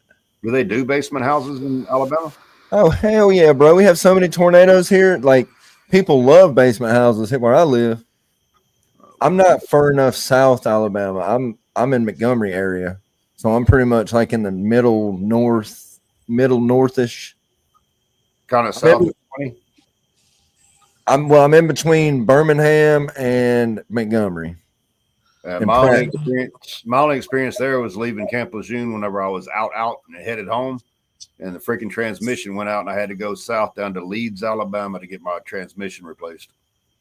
[SPEAKER 6] Do they do basement houses in Alabama?
[SPEAKER 1] Oh hell yeah, bro! We have so many tornadoes here. Like people love basement houses here where I live. I'm not far enough south Alabama. I'm in Montgomery area, so I'm pretty much like in the middle northish.
[SPEAKER 6] Kind of
[SPEAKER 1] I'm
[SPEAKER 6] south
[SPEAKER 1] in,
[SPEAKER 6] of 20.
[SPEAKER 1] I'm in between Birmingham and Montgomery. And
[SPEAKER 6] My only experience there was leaving Camp Lejeune whenever I was out and headed home, and the freaking transmission went out, and I had to go south down to Leeds, Alabama, to get my transmission replaced.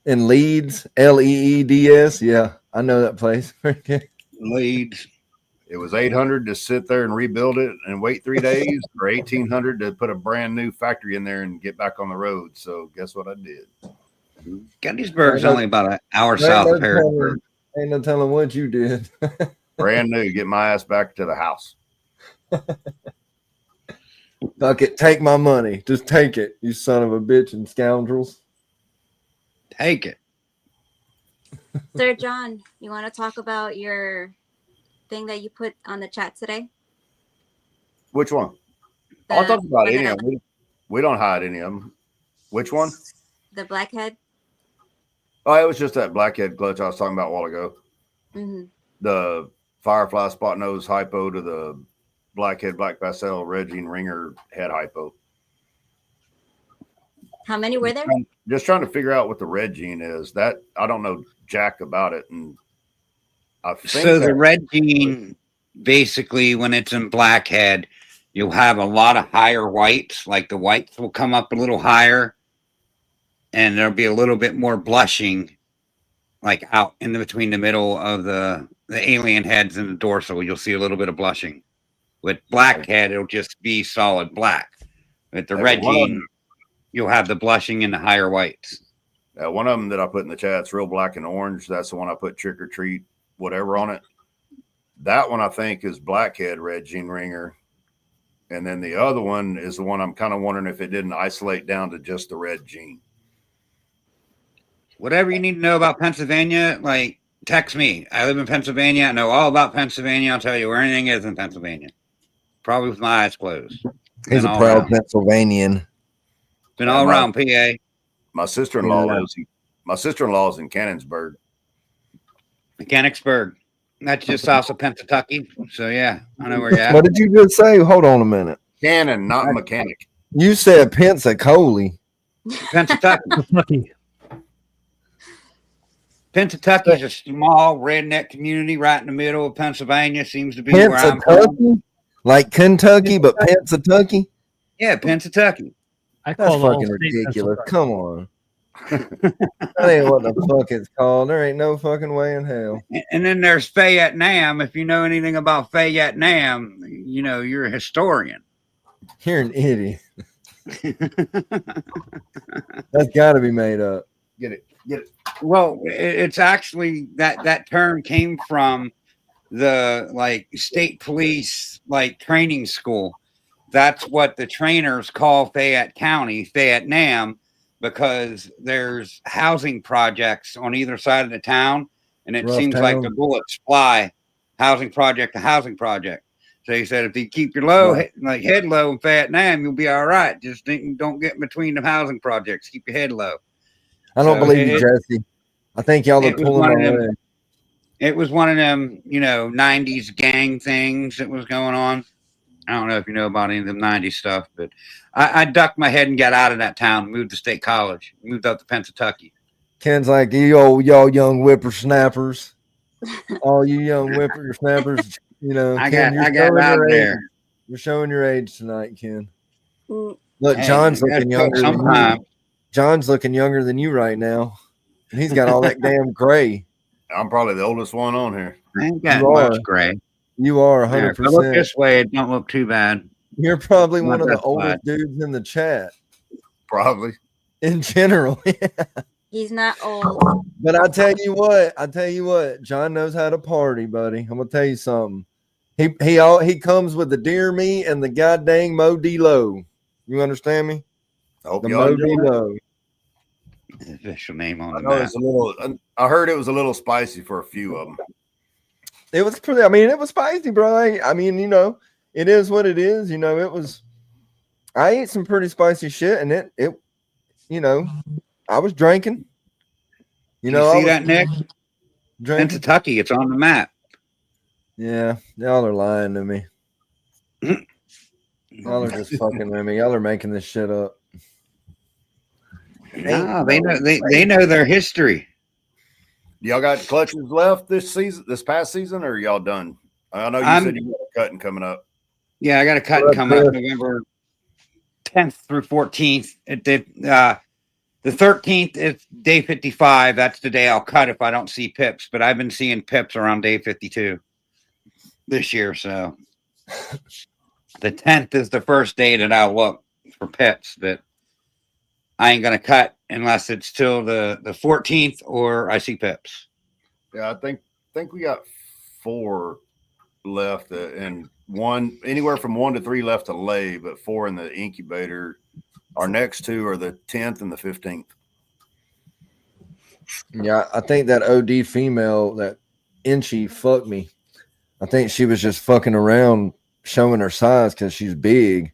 [SPEAKER 1] In Leeds, Leeds, yeah, I know that place.
[SPEAKER 3] Leads.
[SPEAKER 6] It was $800 to sit there and rebuild it and wait 3 days, or $1,800 to put a brand new factory in there and get back on the road. So guess what I did?
[SPEAKER 3] Gettysburg's only about an hour south of Harrisburg.
[SPEAKER 1] Ain't no telling what you did.
[SPEAKER 6] Brand new, get my ass back to the house.
[SPEAKER 1] Fuck it, take my money. Just take it, you son of a bitch and scoundrels.
[SPEAKER 3] Take it.
[SPEAKER 4] Sir John, you want to talk about your thing that you put on the chat today?
[SPEAKER 6] Which one? I'll talk about any of them. We don't hide any of them. Which one?
[SPEAKER 4] The blackhead.
[SPEAKER 6] Oh, it was just that blackhead clutch I was talking about a while ago.
[SPEAKER 4] Mm-hmm.
[SPEAKER 6] The Firefly spot nose hypo to the blackhead black pastel red jean ringer head hypo.
[SPEAKER 4] How many were there?
[SPEAKER 6] Just trying to figure out what the red jean is. That I don't know jack about it, and I think
[SPEAKER 3] so the red jean, basically, when it's in blackhead, you'll have a lot of higher whites. Like the whites will come up a little higher, and there'll be a little bit more blushing, like out in between the middle of the alien heads and the dorsal. You'll see a little bit of blushing. With blackhead, it'll just be solid black. With the red jean, you'll have the blushing and the higher whites.
[SPEAKER 6] One of them that I put in the chat's real black and orange. That's the one I put trick or treat, whatever on it. That one I think is blackhead red jean ringer. And then the other one is the one I'm kind of wondering if it didn't isolate down to just the red jean.
[SPEAKER 3] Whatever you need to know about Pennsylvania, like text me. I live in Pennsylvania. I know all about Pennsylvania. I'll tell you where anything is in Pennsylvania. Probably with my eyes closed.
[SPEAKER 1] He's a proud Pennsylvanian.
[SPEAKER 3] Been all around PA.
[SPEAKER 6] My sister-in-law lives. My sister-in-law is in Cannonsburg.
[SPEAKER 3] Mechanicsburg. That's just south of Pennsylvania. So yeah, I know where you're at.
[SPEAKER 1] What did you just say? Hold on a minute.
[SPEAKER 6] Cannon, not mechanic.
[SPEAKER 1] You said Pensacola.
[SPEAKER 3] Pennsylvania. Pennsylvania is a small redneck community right in the middle of Pennsylvania. Seems to be where I'm from.
[SPEAKER 1] Like Kentucky, but Pennsylvania?
[SPEAKER 3] Yeah, Pennsylvania.
[SPEAKER 1] That's fucking ridiculous. Come on. That ain't what the fuck it's called. There ain't no fucking way in hell.
[SPEAKER 3] And then there's Fayette Nam. If you know anything about Fayette Nam, you know you're a historian.
[SPEAKER 1] You're an idiot. That's got to be made up.
[SPEAKER 6] Get it.
[SPEAKER 3] Well, it's actually that term came from the like state police like training school. That's what the trainers call Fayette County, Fayette Nam, because there's housing projects on either side of the town, and it seems like the bullets fly housing project to housing project. So he said, if you keep your head low in Fayette Nam, you'll be all right. Just don't get in between the housing projects. Keep your head low.
[SPEAKER 1] I don't believe you, Jesse. I think y'all are pulling my leg.
[SPEAKER 3] It was one of them, 90s gang things that was going on. I don't know if you know about any of them 90s stuff, but I ducked my head and got out of that town, moved to State College, moved up to Pennsylvania.
[SPEAKER 1] Ken's like, y'all young whippersnappers. All you young whippersnappers,
[SPEAKER 3] I
[SPEAKER 1] Ken,
[SPEAKER 3] got out there.
[SPEAKER 1] You're showing your age tonight, Ken.
[SPEAKER 4] Mm.
[SPEAKER 1] Look, John's looking younger than you. John's looking younger than you right now. And he's got all that damn gray.
[SPEAKER 6] I'm probably the oldest one on here.
[SPEAKER 3] I ain't got much gray.
[SPEAKER 1] You are 100%.
[SPEAKER 3] If I look this way, it don't look too bad.
[SPEAKER 1] You're probably one of the oldest dudes in the chat.
[SPEAKER 6] Probably.
[SPEAKER 1] In general.
[SPEAKER 4] He's not old.
[SPEAKER 1] But I tell you what, John knows how to party, buddy. I'm gonna tell you something. He comes with the deer meat and the goddamn Modelo. You understand me?
[SPEAKER 6] I hope
[SPEAKER 1] the
[SPEAKER 6] Modelo.
[SPEAKER 3] Official name on the
[SPEAKER 6] I heard it was a little spicy for a few of them.
[SPEAKER 1] It was it was spicy, bro. I mean, it is what it is. It was. I ate some pretty spicy shit, and it you know, I was drinking. You know, I
[SPEAKER 3] see
[SPEAKER 1] was
[SPEAKER 3] that, Nick?
[SPEAKER 1] drinking.
[SPEAKER 3] Kentucky, it's on the map.
[SPEAKER 1] Yeah, y'all are lying to me. Y'all are just fucking with me. Y'all are making this shit up.
[SPEAKER 3] No, they know their history.
[SPEAKER 6] Y'all got clutches left this past season, or y'all done? I know you said you got a cutting coming up.
[SPEAKER 3] Yeah, I got a cutting coming up November 10th through 14th. The 13th is day 55. That's the day I'll cut if I don't see pips. But I've been seeing pips around day 52 this year. So the 10th is the first day that I'll look for pips. But I ain't gonna cut unless it's till the 14th or I see pips.
[SPEAKER 6] Yeah, I think we got 4 left, and one anywhere from 1 to 3 left to lay, but 4 in the incubator. Our next 2 are the 10th and the 15th.
[SPEAKER 1] Yeah, I think that OD female, that Inchy, fucked me. I think she was just fucking around, showing her size because she's big,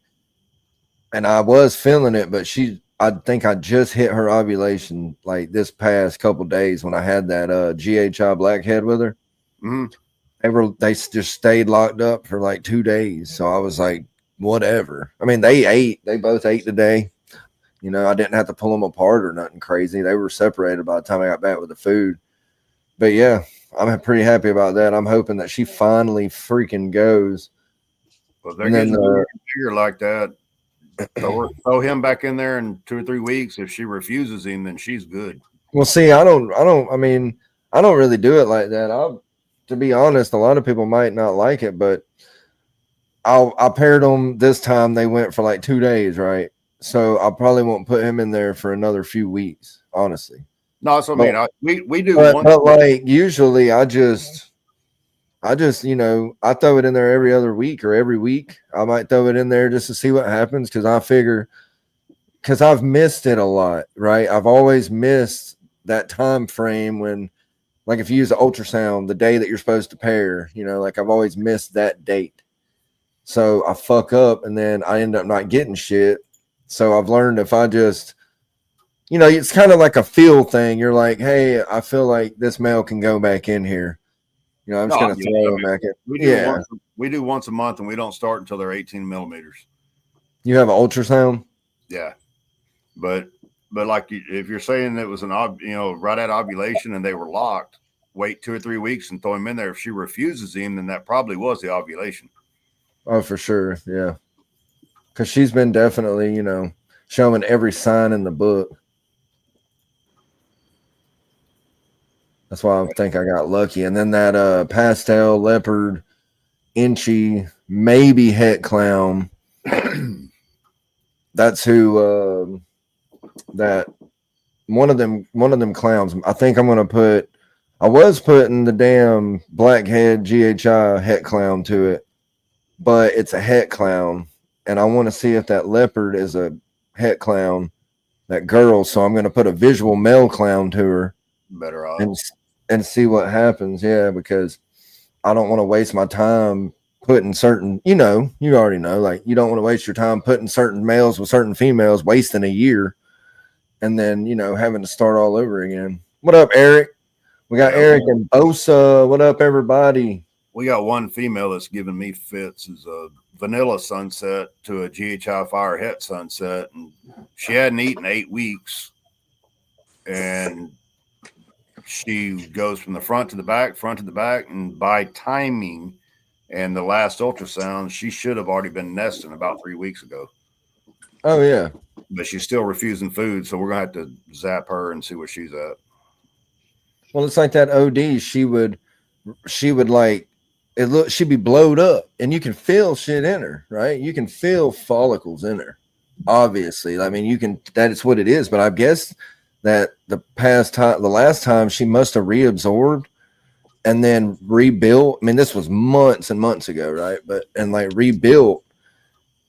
[SPEAKER 1] and I was feeling it. But I think I just hit her ovulation like this past couple days when I had that GHI blackhead with her.
[SPEAKER 6] Mm-hmm.
[SPEAKER 1] They just stayed locked up for like 2 days, so I was like, whatever. I mean, they both ate today. You know, I didn't have to pull them apart or nothing crazy. They were separated by the time I got back with the food. But yeah, I'm pretty happy about that. I'm hoping that she finally freaking goes.
[SPEAKER 6] Well, they're getting bigger like that. Throw him back in there in 2 or 3 weeks. If she refuses him, then she's good.
[SPEAKER 1] Well, see, I don't really do it like that. To be honest, a lot of people might not like it, but I paired them this time. They went for like 2 days, right? So I probably won't put him in there for another few weeks, honestly.
[SPEAKER 6] No, that's what I mean. We do
[SPEAKER 1] but like usually I just, you know, I throw it in there every other week or every week. I might throw it in there just to see what happens, because I figure, because I've missed it a lot, right? I've always missed that time frame when, like, if you use the ultrasound, the day that you're supposed to pair, you know, like I've always missed that date. So I fuck up and then I end up not getting shit. So I've learned if I just, you know, it's kind of like a feel thing. You're like, hey, I feel like this male can go back in here. You know, I'm just going to throw him back in.
[SPEAKER 6] We do once a month, and we don't start until they're 18 millimeters.
[SPEAKER 1] You have an ultrasound?
[SPEAKER 6] Yeah. But like, if you're saying it was right at ovulation and they were locked, wait 2 or 3 weeks and throw him in there. If she refuses him, then that probably was the ovulation.
[SPEAKER 1] Oh, for sure. Yeah. Because she's been definitely, you know, showing every sign in the book. That's why I think I got lucky. And then that pastel leopard, Inchy, maybe het clown. That's who that one of them clowns. I think I'm gonna put. I was putting the damn blackhead GHI het clown to it, but it's a het clown, and I want to see if that leopard is a het clown, that girl. So I'm gonna put a visual male clown to her.
[SPEAKER 6] Better odds.
[SPEAKER 1] And see what happens. Yeah, because I don't want to waste my time putting certain, you know, you already know, like you don't want to waste your time putting certain males with certain females, wasting a year, and then, you know, having to start all over again. What up, Eric? We got Eric and Bosa. What up, everybody?
[SPEAKER 6] We got one female that's giving me fits, is a vanilla sunset to a GHI fire het sunset, and she hadn't eaten 8 weeks, and she goes from the front to the back, and by timing and the last ultrasound, she should have already been nesting about 3 weeks ago.
[SPEAKER 1] Oh, yeah.
[SPEAKER 6] But she's still refusing food, so we're going to have to zap her and see where she's at.
[SPEAKER 1] Well, it's like that OD. She would like, she'd be blowed up, and you can feel shit in her, right? You can feel follicles in her, obviously. I mean, that is what it is, but I guess that the last time she must have reabsorbed and then rebuilt. I mean, this was months and months ago, right? And rebuilt,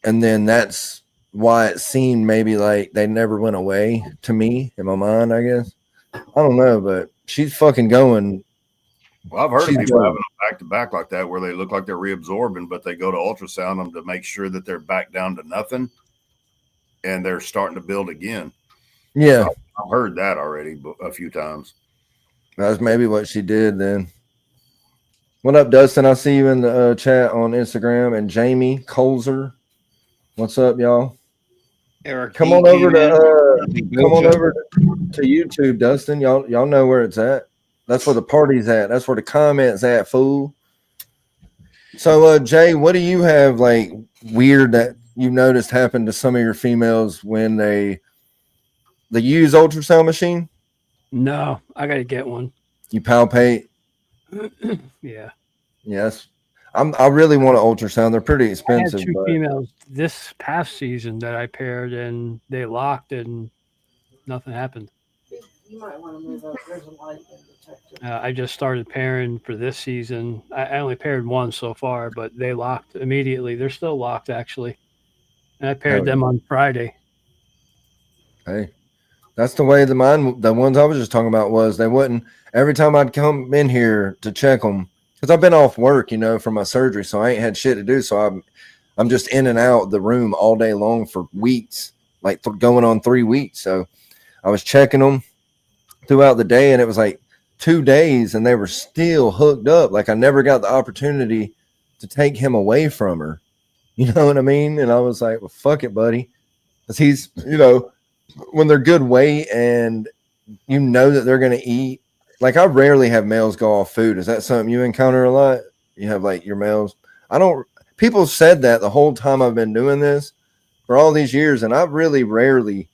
[SPEAKER 1] and then that's why it seemed maybe like they never went away to me in my mind, I guess. I don't know, but she's fucking going.
[SPEAKER 6] Well, I've heard of people having them back to back like that, where they look like they're reabsorbing, but they go to ultrasound them to make sure that they're back down to nothing. and they're starting to build again.
[SPEAKER 1] Yeah,
[SPEAKER 6] So I've heard that already a few times.
[SPEAKER 1] that's maybe what she did then. What up, Dustin? I see you in the chat on Instagram. And Jamie Colzer, what's up, y'all?
[SPEAKER 3] Eric
[SPEAKER 1] Come
[SPEAKER 3] D
[SPEAKER 1] on over
[SPEAKER 3] came in.
[SPEAKER 1] to YouTube, Dustin. Y'all know where it's at. That's where the party's at. That's where the comments at, fool. So, Jay, what do you have like weird that you noticed happened to some of your females when they use ultrasound machine?
[SPEAKER 2] No, I gotta get one.
[SPEAKER 1] You palpate.
[SPEAKER 2] Yeah.
[SPEAKER 1] Yes. I really want an ultrasound. They're pretty
[SPEAKER 2] I had
[SPEAKER 1] expensive.
[SPEAKER 2] two
[SPEAKER 1] But
[SPEAKER 2] females this past season that I paired and they locked and nothing happened.
[SPEAKER 9] You might want to move up. There's a light in detector.
[SPEAKER 2] I just started pairing for this season. I only paired one so far, but they locked immediately. They're still locked actually. And I paired them on Friday.
[SPEAKER 1] Hey, that's the way the ones I was just talking about was they wouldn't. Every time I'd come in here to check them, because I've been off work, from my surgery, so I ain't had shit to do. So I'm just in and out the room all day long for weeks, like going on 3 weeks. So I was checking them throughout the day, and it was like 2 days, and they were still hooked up. Like I never got the opportunity to take him away from her. You know what I mean? And I was like, well, fuck it, buddy. Because he's, when they're good weight and that they're going to eat. Like I rarely have males go off food. Is that something you encounter a lot? You have like your males? People said that the whole time I've been doing this for all these years. And I really rarely,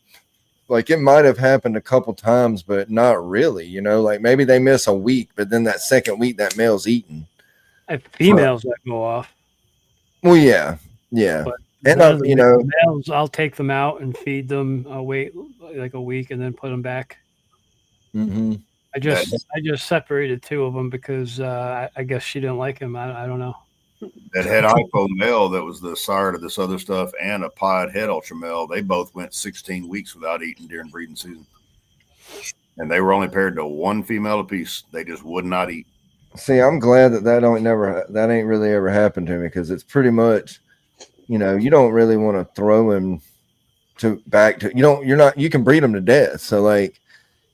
[SPEAKER 1] like it might have happened a couple times, but not really, like maybe they miss a week, but then that second week that male's eating.
[SPEAKER 2] I have females that go off.
[SPEAKER 1] Well, yeah. Yeah.
[SPEAKER 2] But
[SPEAKER 1] and
[SPEAKER 2] males, I'll take them out and feed them. I'll wait like a week and then put them back.
[SPEAKER 1] Mm-hmm.
[SPEAKER 2] I just separated two of them because I guess she didn't like him. I don't know.
[SPEAKER 6] That head hypo male that was the sire to this other stuff and a pied head ultra male, they both went 16 weeks without eating during breeding season. And they were only paired to one female apiece. They just would not eat.
[SPEAKER 1] See, I'm glad that ain't really ever happened to me, because it's pretty much, you don't really want to throw him you can breed him to death. So like,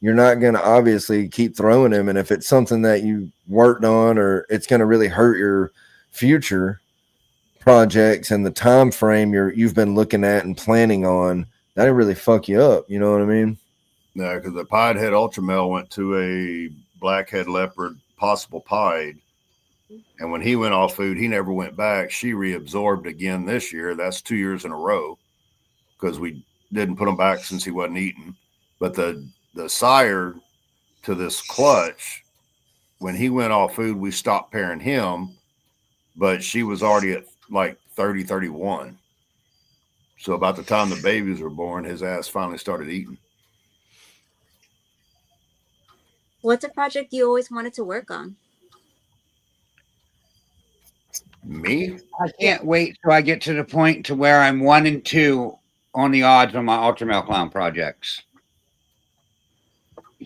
[SPEAKER 1] you're not going to obviously keep throwing him. And if it's something that you worked on, or it's going to really hurt your future projects and the time frame you've been looking at and planning on, that'll really fuck you up. You know what I mean?
[SPEAKER 6] Yeah, because the pied head ultra male went to a blackhead leopard, possible pied. And when he went off food, he never went back. She reabsorbed again this year. That's 2 years in a row, because we didn't put him back since he wasn't eating. But the sire to this clutch, when he went off food, we stopped pairing him, but she was already at like 30, 31. So about the time the babies were born, his ass finally started eating.
[SPEAKER 4] What's a project you always wanted to work on?
[SPEAKER 6] Me?
[SPEAKER 3] I can't wait till I get to the point to where I'm 1 and 2 on the odds on my ultra male clown projects.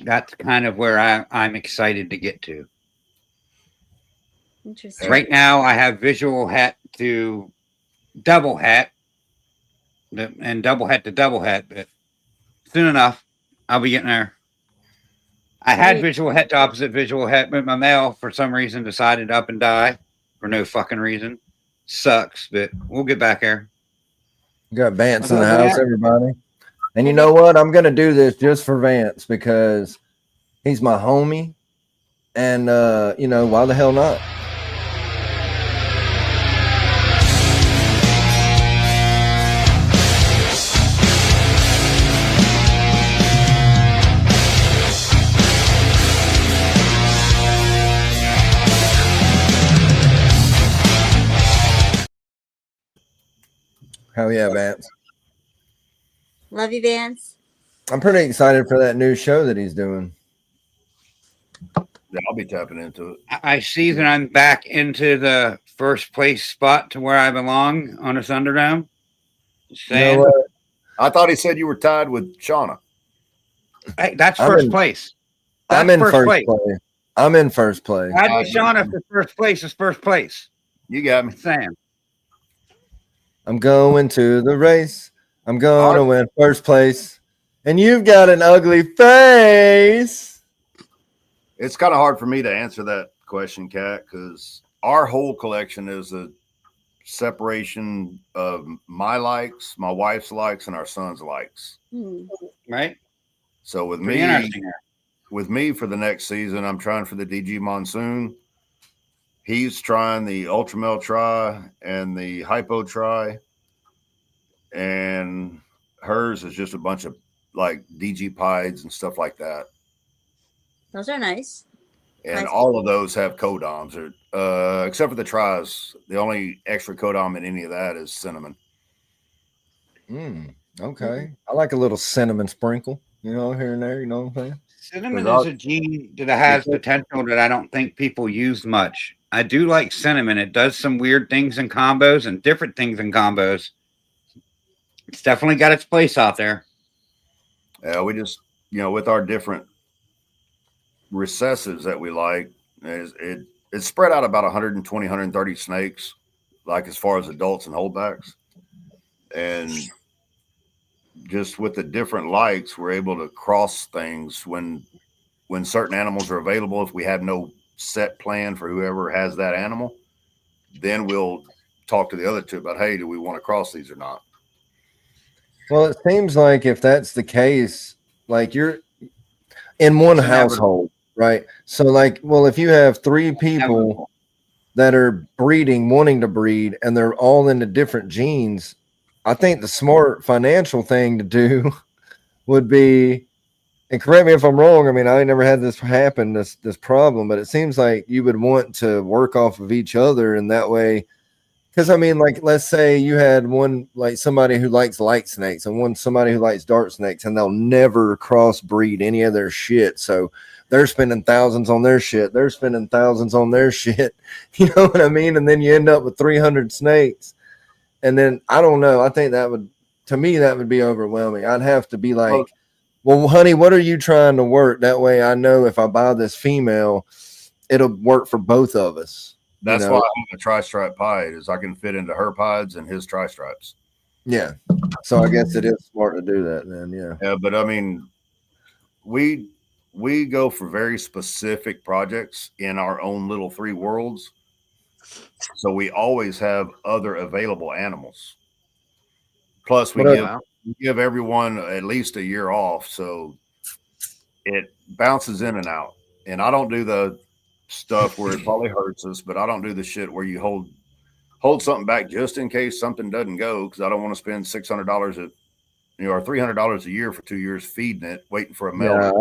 [SPEAKER 3] That's kind of where I'm excited to get to.
[SPEAKER 4] Interesting.
[SPEAKER 3] Right now, I have visual het to double het, and double het to double het, but soon enough, I'll be getting there. I had visual het to opposite visual het, but my male, for some reason, decided to up and die for no fucking reason. Sucks, but we'll get back there.
[SPEAKER 1] We got Vance in the house, everybody. And you know what? I'm going to do this just for Vance, because he's my homie. And, why the hell not? Hell yeah, Vance.
[SPEAKER 4] Love you, Vance.
[SPEAKER 1] I'm pretty excited for that new show that he's doing.
[SPEAKER 6] Yeah, I'll be tapping into it.
[SPEAKER 3] I see that I'm back into the first place spot to where I belong on a Thunderdome.
[SPEAKER 1] You know what?
[SPEAKER 6] I thought he said you were tied with Shauna.
[SPEAKER 3] Hey, that's first place. That's
[SPEAKER 1] I'm in first place. I'm in first place.
[SPEAKER 3] Tied with Shauna for first place is first place.
[SPEAKER 6] You got me.
[SPEAKER 3] Sam.
[SPEAKER 1] I'm going to the race. I'm going to win first place. And you've got an ugly face.
[SPEAKER 6] It's kind of hard for me to answer that question, Kat, because our whole collection is a separation of my likes, my wife's likes, and our son's likes.
[SPEAKER 3] Right.
[SPEAKER 6] So with
[SPEAKER 3] Pretty
[SPEAKER 6] me,
[SPEAKER 3] interesting.
[SPEAKER 6] for the next season, I'm trying for the DG Monsoon. He's trying the Ultramel Tri and the Hypo Tri, and hers is just a bunch of like DG Pides and stuff like that.
[SPEAKER 4] Those are nice.
[SPEAKER 6] And all of those have codoms, except for the tries. The only extra codom in any of that is cinnamon.
[SPEAKER 1] Okay. I like a little cinnamon sprinkle, here and there, you know what I'm saying?
[SPEAKER 3] Cinnamon is a gene that has potential that I don't think people use much. I do like cinnamon. It does some weird things in combos and different things in combos. It's definitely got its place out there.
[SPEAKER 6] Yeah, we just, with our different recessives that we like, it's spread out about 120, 130 snakes, like as far as adults and holdbacks. And just with the different likes, we're able to cross things when certain animals are available. If we have no set plan for whoever has that animal, then we'll talk to the other two about, hey, do we want to cross these or not?
[SPEAKER 1] Well, it seems like if that's the case, like you're in one household, right? So if you have 3 people that are wanting to breed, and they're all into different genes, I think the smart financial thing to do would be, and correct me if I'm wrong, I mean, I never had this happen, this problem, but it seems like you would want to work off of each other in that way. Because I mean, let's say you had one, somebody who likes light snakes and somebody who likes dark snakes, and they'll never crossbreed any of their shit. So they're spending thousands on their shit. They're spending thousands on their shit. You know what I mean? And then you end up with 300 snakes. And then I don't know. I think that would be overwhelming. I'd have to be like, well, honey, what are you trying to work? That way I know if I buy this female, it'll work for both of us.
[SPEAKER 6] That's why I have a tri-stripe pied, is I can fit into her pieds and his tri-stripes.
[SPEAKER 1] Yeah. So I guess it is smart to do that then. Yeah.
[SPEAKER 6] Yeah. But I mean, we go for very specific projects in our own little 3 worlds. So we always have other available animals. Plus we give everyone at least a year off. So it bounces in and out. And I don't do the stuff where it probably hurts us, but I don't do the shit where you hold something back just in case something doesn't go, because I don't want to spend $600 or $300 a year for 2 years feeding it, waiting for a male.
[SPEAKER 1] Yeah,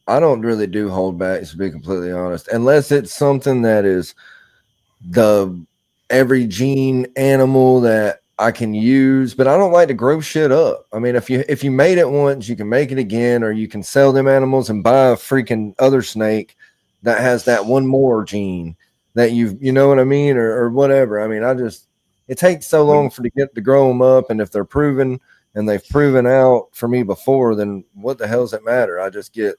[SPEAKER 1] I don't really do holdbacks, to be completely honest, unless it's something that is every gene animal that I can use. But I don't like to grow shit up. I mean, if you made it once, you can make it again, or you can sell them animals and buy a freaking other snake that has that one more gene that you know what I mean, or whatever. I mean, it takes so long to grow them up, and if they're proven and they've proven out for me before, then what the hell does it matter? I just get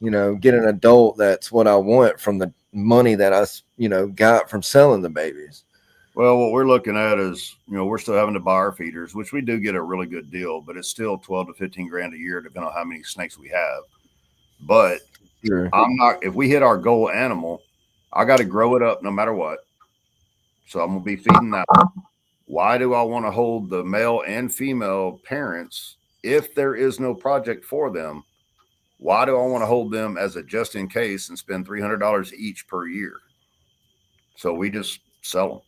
[SPEAKER 1] an adult that's what I want from the money that I got from selling the babies.
[SPEAKER 6] Well, what we're looking at is, we're still having to buy our feeders, which we do get a really good deal, but it's still 12 to 15 grand a year, depending on how many snakes we have. But sure. If we hit our goal animal, I got to grow it up no matter what. So I'm going to be feeding that. Why do I want to hold the male and female parents if there is no project for them? Why do I want to hold them as a just in case and spend $300 each per year? So we just sell them,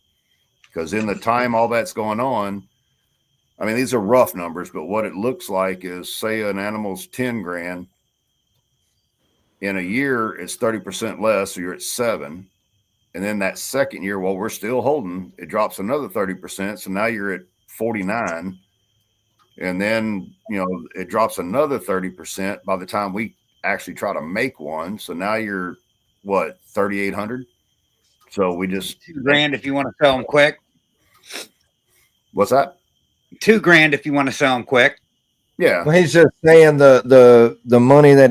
[SPEAKER 6] because in the time all that's going on, I mean, these are rough numbers, but what it looks like is, say an animal's 10 grand. In a year, it's 30% less, so you're at 7. And then that second year, while we're still holding, it drops another 30%. So now you're at 49. And then, it drops another 30% by the time we actually try to make one. So now you're what, 3,800? So we just
[SPEAKER 3] $2 grand if you want to sell them quick.
[SPEAKER 6] What's that?
[SPEAKER 3] $2 grand if you want to sell them quick.
[SPEAKER 6] Yeah.
[SPEAKER 1] Well, he's just saying the money that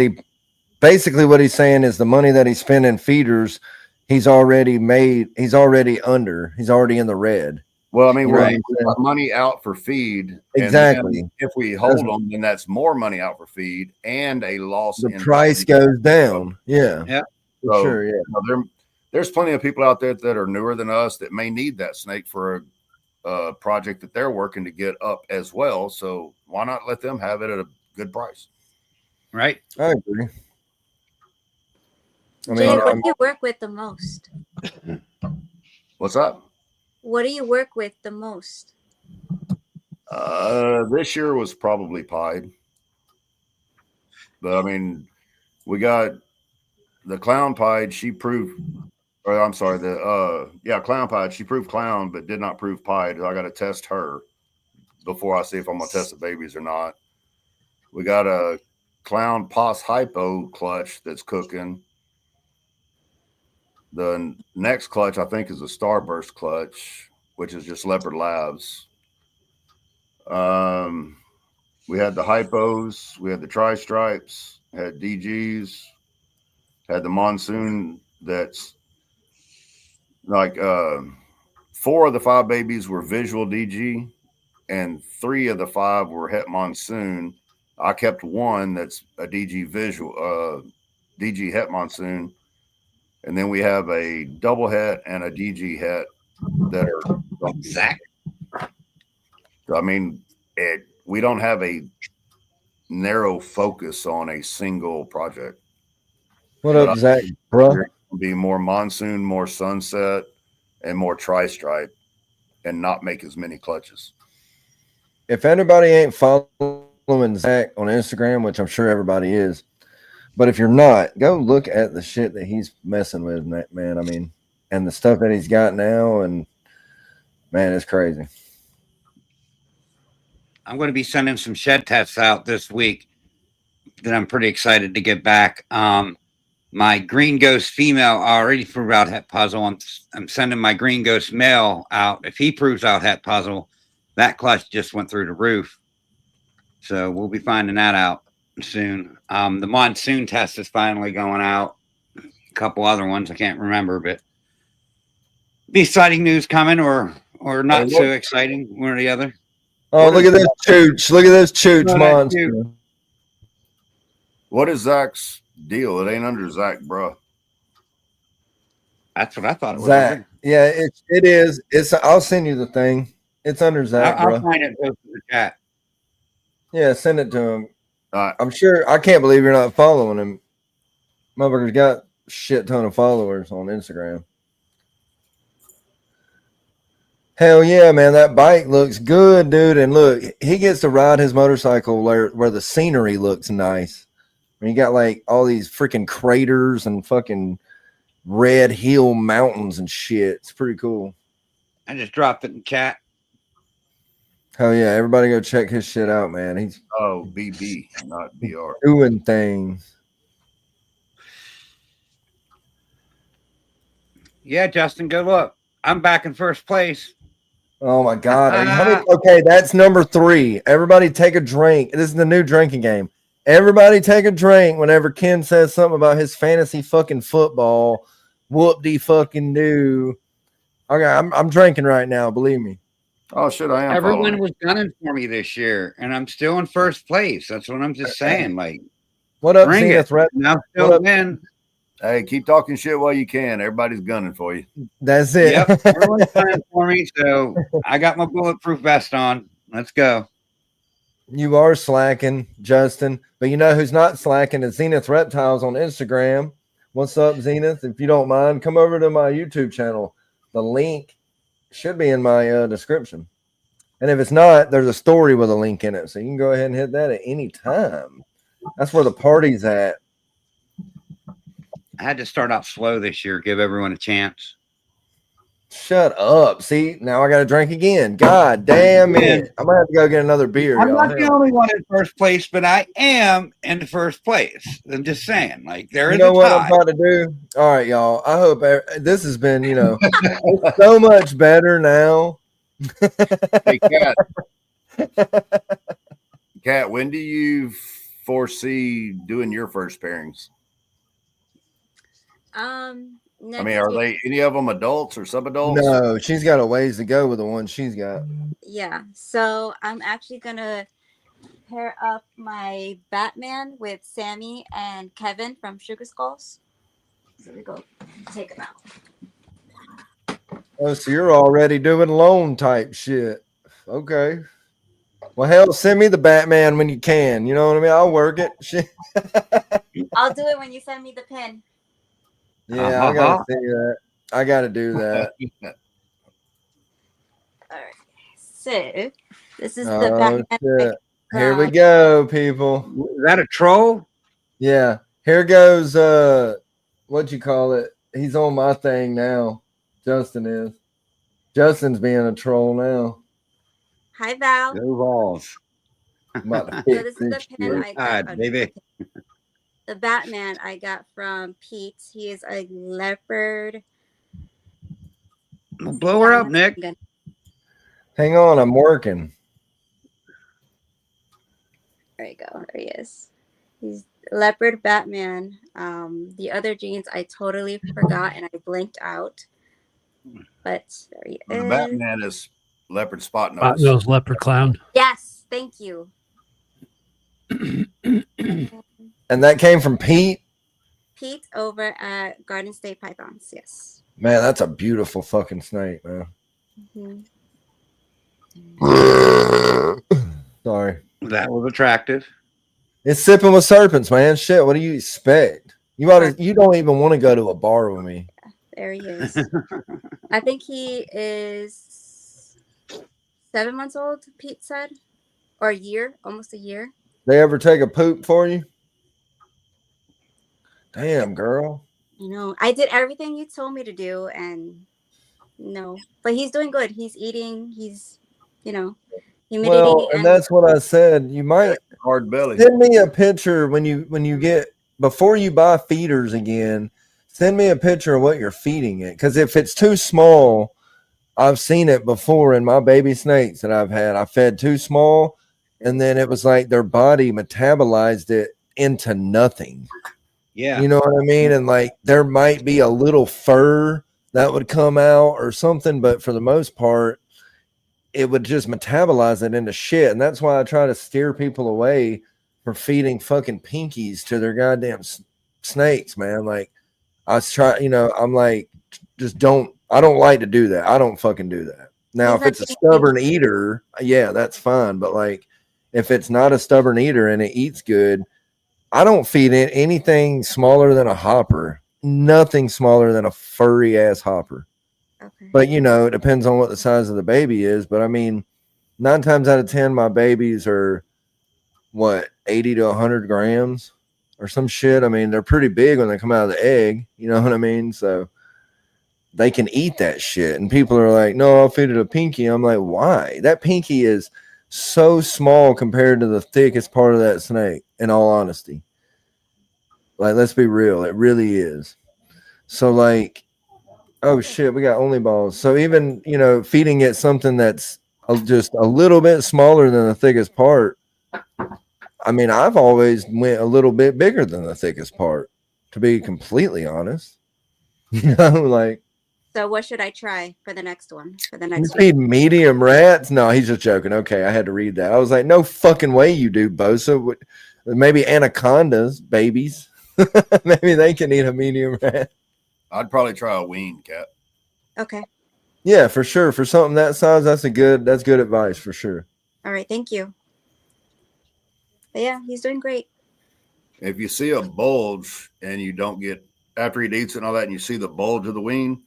[SPEAKER 1] basically what he's saying is the money that he spent in feeders, he's already in the red.
[SPEAKER 6] Well, I mean,
[SPEAKER 1] You know what
[SPEAKER 6] we
[SPEAKER 1] I'm saying?
[SPEAKER 6] got money out for feed.
[SPEAKER 1] Exactly.
[SPEAKER 6] And then if we
[SPEAKER 1] That's
[SPEAKER 6] hold
[SPEAKER 1] what-
[SPEAKER 6] them, then that's more money out for feed and a loss
[SPEAKER 1] The
[SPEAKER 6] in
[SPEAKER 1] price
[SPEAKER 6] value.
[SPEAKER 1] goes down. Yeah.
[SPEAKER 3] Yeah.
[SPEAKER 1] For
[SPEAKER 6] So,
[SPEAKER 1] sure. Yeah.
[SPEAKER 6] you know, there's plenty of people out there that are newer than us that may need that snake for a project that they're working to get up as well. So why not let them have it at a good price?
[SPEAKER 3] Right.
[SPEAKER 1] I agree. I
[SPEAKER 4] Jay,
[SPEAKER 1] mean,
[SPEAKER 4] what do you work with the most?
[SPEAKER 6] What's up?
[SPEAKER 4] What do you work with the most?
[SPEAKER 6] This year was probably pied. But I mean, we got the clown pied. She proved, or I'm sorry, clown pied. She proved clown, but did not prove pied. I got to test her before I see if I'm gonna test the babies or not. We got a clown pos hypo clutch that's cooking. The next clutch I think is a starburst clutch, which is just Leopard Labs. We had the hypos, we had the tri stripes, had DGs, had the monsoon. That's like 4 of the 5 babies were visual DG, and 3 of the 5 were het monsoon. I kept one that's a DG visual, DG het monsoon, and then we have a double het and a DG het that are
[SPEAKER 3] Zach.
[SPEAKER 6] I mean, we don't have a narrow focus on a single project.
[SPEAKER 1] what up, Zach, bro?
[SPEAKER 6] Be more monsoon, more sunset, and more tri-stripe, and not make as many clutches.
[SPEAKER 1] If anybody ain't following Zach on Instagram, which I'm sure everybody is, but if you're not, go look at the shit that he's messing with, man. I mean, and the stuff that he's got now, and man, it's crazy.
[SPEAKER 3] I'm going to be sending some shed tests out this week that I'm pretty excited to get back. My green ghost female already proved out het puzzle. I'm sending my green ghost male out. If he proves out het puzzle, that clutch just went through the roof. So we'll be finding that out soon. The monsoon test is finally going out. A couple other ones I can't remember, but be exciting news coming or not so exciting, one or the other.
[SPEAKER 1] Oh, look at this chooch! Look at this chooch
[SPEAKER 3] No, that
[SPEAKER 1] monster.
[SPEAKER 3] chooch.
[SPEAKER 6] What is Zach's deal? It ain't under Zach, bro.
[SPEAKER 3] That's what I thought it was.
[SPEAKER 1] Zach,
[SPEAKER 3] Under.
[SPEAKER 1] yeah, it is. It's. I'll send you the thing. It's under Zach,
[SPEAKER 3] I'll
[SPEAKER 1] bro.
[SPEAKER 3] find it in the chat.
[SPEAKER 1] Yeah, send it to him. I'm sure. I can't believe you're not following him. Motherfucker's got a shit ton of followers on Instagram. Hell yeah, man. That bike looks good, dude. And look, he gets to ride his motorcycle where the scenery looks nice. I mean, you got like all these freaking craters and fucking red hill mountains and shit. It's pretty cool.
[SPEAKER 3] I just dropped it in chat.
[SPEAKER 1] Hell yeah. Everybody go check his shit out, man. He's
[SPEAKER 6] BB, not BR.
[SPEAKER 1] doing things.
[SPEAKER 3] Yeah, Justin, good luck. I'm back in first place.
[SPEAKER 1] Oh my God. Okay, that's number 3. Everybody take a drink. This is the new drinking game. Everybody take a drink whenever Ken says something about his fantasy fucking football. Whoop-de fucking do. Okay, I'm drinking right now, believe me.
[SPEAKER 6] Oh shit, I am.
[SPEAKER 3] Everyone was gunning for me this year, and I'm still in first place. That's what I'm just saying. Like,
[SPEAKER 1] what up,
[SPEAKER 3] bring
[SPEAKER 1] Zenith?
[SPEAKER 3] it. Now still win.
[SPEAKER 6] Hey, keep talking shit while you can. Everybody's gunning for you.
[SPEAKER 1] That's it.
[SPEAKER 3] Yep, everyone's gunning for me, so I got my bulletproof vest on. Let's go.
[SPEAKER 1] You are slacking, Justin. But you know who's not slacking is Zenith Reptiles on Instagram. What's up, Zenith? If you don't mind, come over to my YouTube channel. The link should be in my description. And if it's not, there's a story with a link in it. So you can go ahead and hit that at any time. That's where the party's at.
[SPEAKER 3] I had to start out slow this year, give everyone a chance.
[SPEAKER 1] Shut up. See, now I got to drink again. God damn it. I'm going to have to go get another beer.
[SPEAKER 3] I'm
[SPEAKER 1] y'all.
[SPEAKER 3] not the only one in first place, but I am in the first place. I'm just saying, like, there is
[SPEAKER 1] You know
[SPEAKER 3] a
[SPEAKER 1] what
[SPEAKER 3] tie.
[SPEAKER 1] I'm about to do? All right, y'all. I hope this has been, it's so much better now.
[SPEAKER 6] Hey, Kat, when do you foresee doing your first pairings? I mean, are they any of them adults or sub-adults?
[SPEAKER 1] No, she's got a ways to go with the one she's got.
[SPEAKER 4] Yeah. So I'm actually gonna pair up my Batman with Sammy and Kevin from Sugar Skulls. So we go take them out.
[SPEAKER 1] Oh, so you're already doing loan type shit. Okay. Well, hell, send me the Batman when you can. You know what I mean? I'll work it. Shit.
[SPEAKER 4] I'll do it when you send me the pin.
[SPEAKER 1] Yeah, I gotta see that. I gotta do that.
[SPEAKER 4] All right. So this is the
[SPEAKER 1] Oh,
[SPEAKER 4] Batman.
[SPEAKER 1] shit. Here we go, people.
[SPEAKER 3] Is that a troll?
[SPEAKER 1] Yeah. Here goes what you call it? He's on my thing now. Justin is. Justin's being a troll now.
[SPEAKER 4] Hi, Val.
[SPEAKER 3] Go balls.
[SPEAKER 1] I'm about to
[SPEAKER 4] So
[SPEAKER 1] fix
[SPEAKER 4] this is the
[SPEAKER 1] this
[SPEAKER 4] pin
[SPEAKER 1] shit.
[SPEAKER 4] I got.
[SPEAKER 3] God, baby.
[SPEAKER 4] The Batman I got from Pete. He is a leopard.
[SPEAKER 3] Blow her up, Nick.
[SPEAKER 1] Hang on, I'm working.
[SPEAKER 4] There you go. There he is. He's leopard Batman. The other jeans I totally forgot and I blinked out. But there he
[SPEAKER 6] The
[SPEAKER 4] is.
[SPEAKER 6] Batman is leopard spot nose.
[SPEAKER 2] Spot nose leopard clown.
[SPEAKER 4] Yes, thank you.
[SPEAKER 1] And that came from Pete.
[SPEAKER 4] Pete over at Garden State Pythons. Yes.
[SPEAKER 1] Man, that's a beautiful fucking snake, man. Sorry.
[SPEAKER 3] That was attractive.
[SPEAKER 1] It's sipping with serpents, man. Shit, what do you expect? You don't even want to go to a bar with me.
[SPEAKER 4] There he is. I think he is 7 months old, Pete said. Or a year, almost a year.
[SPEAKER 1] They ever take a poop for you? Damn, girl.
[SPEAKER 4] You know, I did everything you told me to do, and no. But he's doing good. He's eating. He's, humidity.
[SPEAKER 1] Well, and that's what I said. You might
[SPEAKER 6] hard belly.
[SPEAKER 1] Send me a picture when you get before you buy feeders again. Send me a picture of what you're feeding it, because if it's too small, I've seen it before in my baby snakes that I've had. I fed too small, and then it was like their body metabolized it into nothing.
[SPEAKER 3] Yeah.
[SPEAKER 1] You know what I mean? And like there might be a little fur that would come out or something, but for the most part, it would just metabolize it into shit. And that's why I try to steer people away from feeding fucking pinkies to their goddamn snakes, man. Like I was trying, I'm like, I don't like to do that. I don't fucking do that. Now, if it's a stubborn eater, yeah, that's fine. But like, if it's not a stubborn eater and it eats good, I don't feed it anything smaller than a hopper. Nothing smaller than a furry ass hopper.
[SPEAKER 4] Okay.
[SPEAKER 1] But it depends on what the size of the baby is. But I mean, 9 times out of 10, my babies are 80 to 100 grams or some shit. I mean, they're pretty big when they come out of the egg. You know what I mean? So they can eat that shit. And people are like, no, I'll feed it a pinky. I'm like, why? That pinky is so small compared to the thickest part of that snake, in all honesty. Like, let's be real. It really is. So like, oh shit, we got only balls. So even, feeding it something that's just a little bit smaller than the thickest part. I mean, I've always went a little bit bigger than the thickest part, to be completely honest. Like.
[SPEAKER 4] So what should I try for the next one?
[SPEAKER 1] You feed medium rats? No, he's just joking. Okay, I had to read that. I was like, no fucking way you do, Bosa. Maybe anacondas, babies. Maybe they can eat a medium rat.
[SPEAKER 6] I'd probably try a wean cat.
[SPEAKER 4] Okay.
[SPEAKER 1] Yeah, for sure. For something that size, that's good advice for sure.
[SPEAKER 4] All right, thank you. But yeah, he's doing great.
[SPEAKER 6] If you see a bulge and you don't get, after he eats it and all that, and you see the bulge of the wean,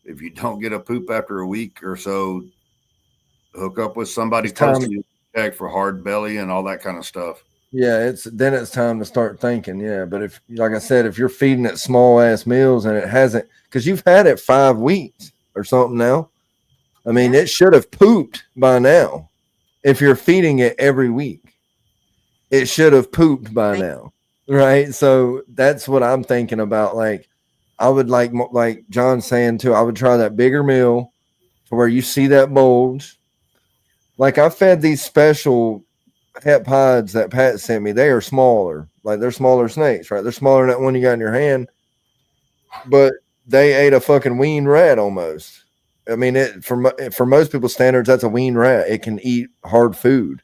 [SPEAKER 6] if you don't get a poop after a week or so, hook up with somebody close to you, check for hard belly and all that kind of stuff.
[SPEAKER 1] Yeah, it's time to start thinking. Yeah, but if, like I said, if you're feeding it small ass meals and it hasn't, because you've had it 5 weeks or something now, I mean, it should have pooped by now. If you're feeding it every week, it should have pooped by now, right? So that's what I'm thinking about. Like, I would like John's saying too, I would try that bigger meal to where you see that bulge. Like I fed these special het pods that Pat sent me. They are smaller. Like they're smaller snakes, right? They're smaller than that one you got in your hand. But they ate a fucking weaned rat almost. I mean, for most people's standards, that's a weaned rat. It can eat hard food,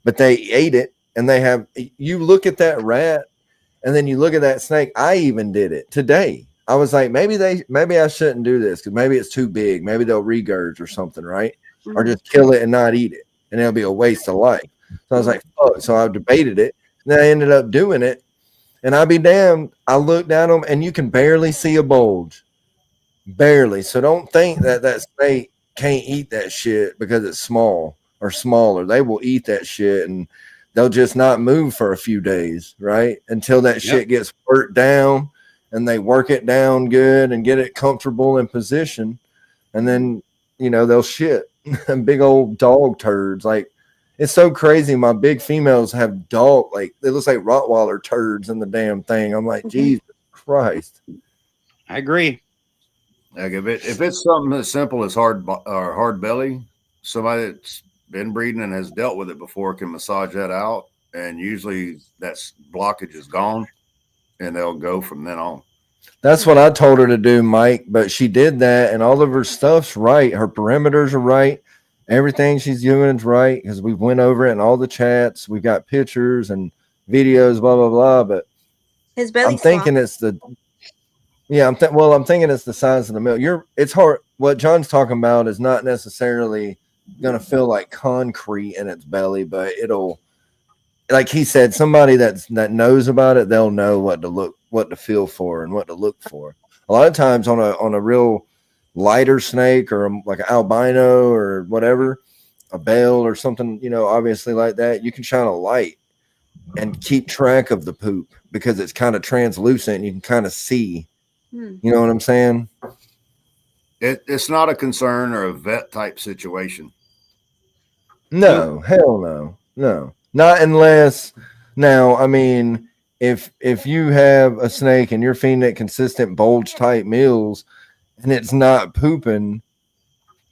[SPEAKER 1] but they ate it, and they have. You look at that rat, and then you look at that snake. I even did it today. I was like, maybe I shouldn't do this because maybe it's too big. Maybe they'll regurge or something, right? Or just kill it and not eat it, and it'll be a waste of life. So I was like, fuck. So I debated it, and then I ended up doing it. And I'll be damned. I looked at them, and you can barely see a bulge, barely. So don't think that snake can't eat that shit because it's small or smaller. They will eat that shit, and they'll just not move for a few days, right? Until that shit gets worked down, and they work it down good and get it comfortable in position, and then they'll shit. Big old dog turds. Like, it's so crazy. My big females have dog, like, it looks like Rottweiler turds in the damn thing. I'm like, Jesus Christ.
[SPEAKER 3] I agree.
[SPEAKER 6] Like if it's something as simple as hard belly, somebody that's been breeding and has dealt with it before can massage that out, and usually that blockage is gone, and they'll go from then on.
[SPEAKER 1] That's what I told her to do, Mike, but she did that, and all of her stuff's right. Her perimeters are right. Everything she's doing is right because we went over it in all the chats. We've got pictures and videos, blah blah blah. But
[SPEAKER 4] his belly.
[SPEAKER 1] I'm thinking it's the I'm thinking it's the size of the milk. It's hard. What John's talking about is not necessarily gonna feel like concrete in its belly, but it'll, like he said, somebody that knows about it, they'll know what to feel for and what to look for. A lot of times on a real lighter snake or like an albino or whatever, a bale or something, obviously like that, you can shine a light and keep track of the poop because it's kind of translucent and you can kind of see. You know what I'm saying?
[SPEAKER 6] It's not a concern or a vet type situation.
[SPEAKER 1] No, hell no. Not unless, now, I mean, if you have a snake and you're feeding it consistent bulge type meals and it's not pooping,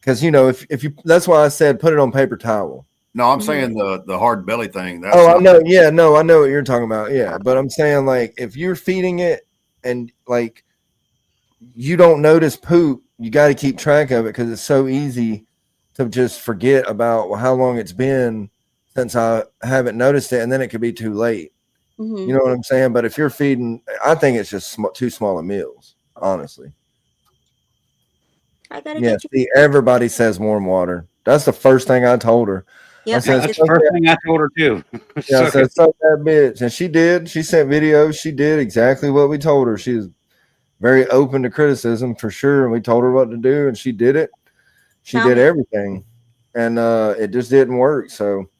[SPEAKER 1] because if you, that's why I said put it on paper towel.
[SPEAKER 6] No, I'm saying the hard belly thing.
[SPEAKER 1] That's I know. Yeah, no, I know what you're talking about. Yeah, but I'm saying, like, if you're feeding it and like you don't notice poop, you got to keep track of it because it's so easy to just forget about how long it's been since I haven't noticed it, and then it could be too late. You know what I'm saying? But if you're feeding, I think it's just too small of meals, honestly.
[SPEAKER 4] I gotta get you.
[SPEAKER 1] See, everybody says warm water. That's the first thing I told her.
[SPEAKER 3] Yep. That's the first thing I told her too.
[SPEAKER 1] Yeah, I said, suck that bitch. And she did. She sent videos. She did exactly what we told her. She was very open to criticism for sure. And we told her what to do, and she did it. She did everything. And it just didn't work. So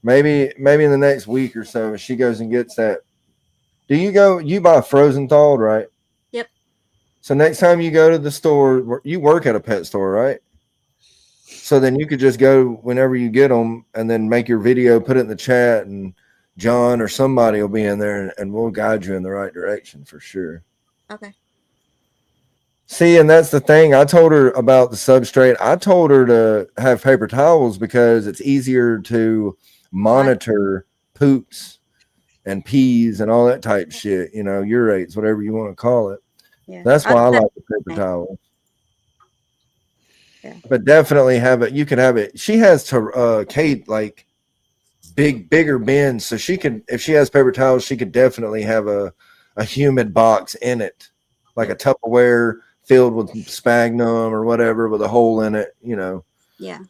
[SPEAKER 1] maybe in the next week or so, she goes and gets that. You buy frozen thawed, right?
[SPEAKER 4] Yep.
[SPEAKER 1] So next time you go to the store, you work at a pet store, right? So then you could just go whenever you get them and then make your video, put it in the chat, and John or somebody will be in there and we'll guide you in the right direction for sure.
[SPEAKER 4] Okay.
[SPEAKER 1] See, and that's the thing. I told her about the substrate. I told her to have paper towels because it's easier to monitor poops and peas and all that type shit, urates, whatever you want to call it. Yeah. That's why I like the paper towels. Yeah. But definitely have it. You can have it. She has to Kate like bigger bins, so she can, if she has paper towels, she could definitely have a humid box in it, like a Tupperware filled with sphagnum or whatever with a hole in it.
[SPEAKER 4] Yeah.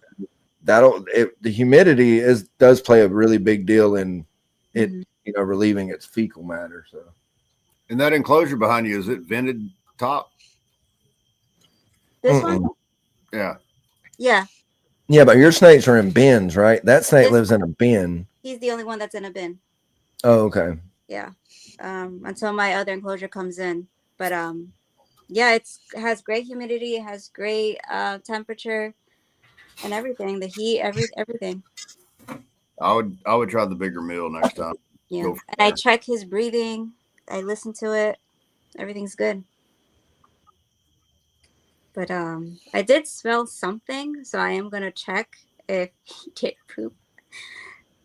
[SPEAKER 1] The humidity does play a really big deal in it, relieving its fecal matter. So.
[SPEAKER 6] And that enclosure behind you, is it vented top?
[SPEAKER 4] This one?
[SPEAKER 6] Yeah.
[SPEAKER 4] Yeah.
[SPEAKER 1] Yeah, but your snakes are in bins, right? That snake lives in a bin.
[SPEAKER 4] He's the only one that's in a bin.
[SPEAKER 1] Oh, okay.
[SPEAKER 4] Yeah. Until my other enclosure comes in. But yeah, it has great humidity, it has great temperature and everything. The heat, everything.
[SPEAKER 6] I would try the bigger meal next time.
[SPEAKER 4] Yeah. And I check his breathing. I listen to it. Everything's good. But I did smell something, so I am gonna check if he did poop.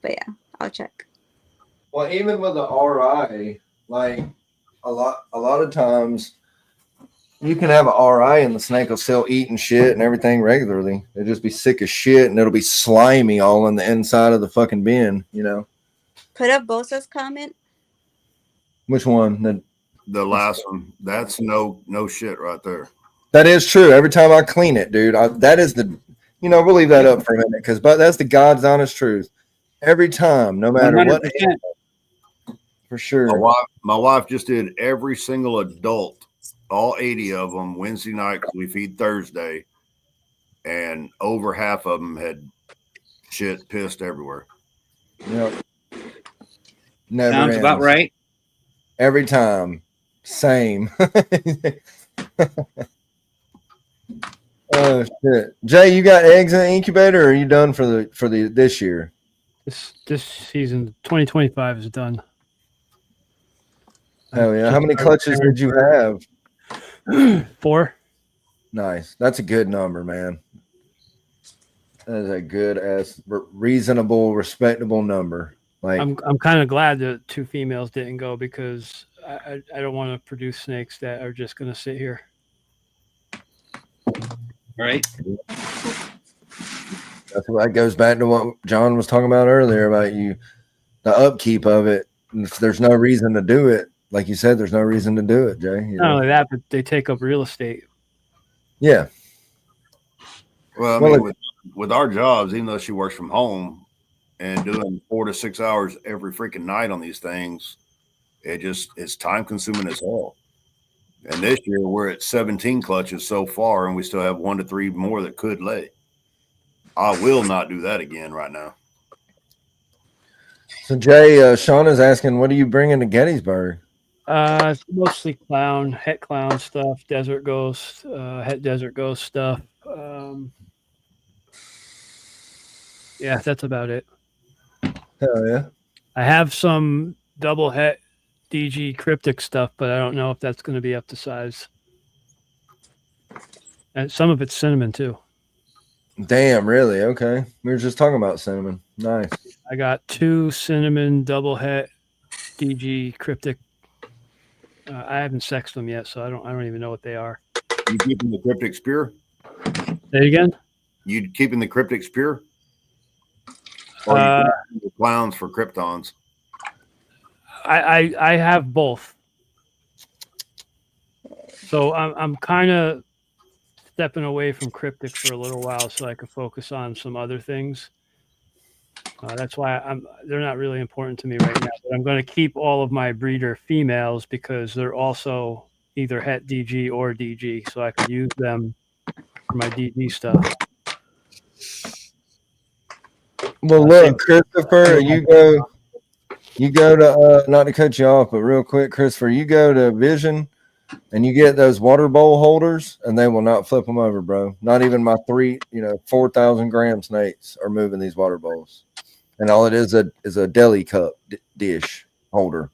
[SPEAKER 4] But yeah, I'll check.
[SPEAKER 1] Well, even with the RI, like a lot of times You can have an RI and the snake will still eating shit and everything regularly. It'll just be sick as shit and it'll be slimy all in the inside of the fucking bin, you know.
[SPEAKER 4] Put up Bosa's comment.
[SPEAKER 1] Which one?
[SPEAKER 6] The last one. That's no shit right there.
[SPEAKER 1] That is true. Every time I clean it, dude, that is the, you know, we'll leave that up for a minute but that's the God's honest truth. Every time, no matter
[SPEAKER 3] 100%.
[SPEAKER 1] what, for sure.
[SPEAKER 6] My wife just did every single adult, all 80 of them, Wednesday night because we feed Thursday, and over half of them had shit pissed everywhere.
[SPEAKER 1] Yep. Never
[SPEAKER 3] Sounds
[SPEAKER 1] ends.
[SPEAKER 3] about right.
[SPEAKER 1] Every time, same. Oh shit, Jay, you got eggs in the incubator, or are you done for the this year?
[SPEAKER 2] This season, 2025 is done.
[SPEAKER 1] Hell yeah! How many clutches did you have?
[SPEAKER 2] 4.
[SPEAKER 1] Nice. That's a good number, man. That is a good ass, reasonable, respectable number. Like
[SPEAKER 2] I'm kind of glad that 2 females didn't go because I don't want to produce snakes that are just going to sit here.
[SPEAKER 3] Right.
[SPEAKER 1] that goes back to what John was talking about earlier about the upkeep of it. If there's no reason to do it, like you said, there's no reason to do it, Jay.
[SPEAKER 2] Not only that, but they take up real estate.
[SPEAKER 1] Yeah.
[SPEAKER 6] Well, I mean, with our jobs, even though she works from home and doing 4 to 6 hours every freaking night on these things, it's time consuming as hell. And this year we're at 17 clutches so far, and we still have 1 to 3 more that could lay. I will not do that again right now.
[SPEAKER 1] So Jay, Shauna's asking, what are you bringing to Gettysburg?
[SPEAKER 2] Mostly het clown stuff, desert ghost, het desert ghost stuff. Yeah, that's about it.
[SPEAKER 1] Hell yeah.
[SPEAKER 2] I have some double het DG cryptic stuff, but I don't know if that's going to be up to size. And some of it's cinnamon too.
[SPEAKER 1] Damn, really? Okay. We were just talking about cinnamon. Nice.
[SPEAKER 2] I got 2 cinnamon double het DG cryptic. I haven't sexed them yet, so I don't even know what they are.
[SPEAKER 6] You keeping the cryptics pure?
[SPEAKER 2] Say it again?
[SPEAKER 6] You keeping the cryptics pure? Or are you the clowns for kryptons?
[SPEAKER 2] I have both. So I'm kind of stepping away from cryptic for a little while so I can focus on some other things. That's why they're not really important to me right now. But I'm going to keep all of my breeder females because they're also either het DG or DG, so I can use them for my DG stuff.
[SPEAKER 1] Well, look, Christopher, you go to not to cut you off, but real quick, Christopher, you go to Vision and you get those water bowl holders, and they will not flip them over, bro. Not even my 4,000 gram snakes are moving these water bowls, and all it is a deli cup dish holder.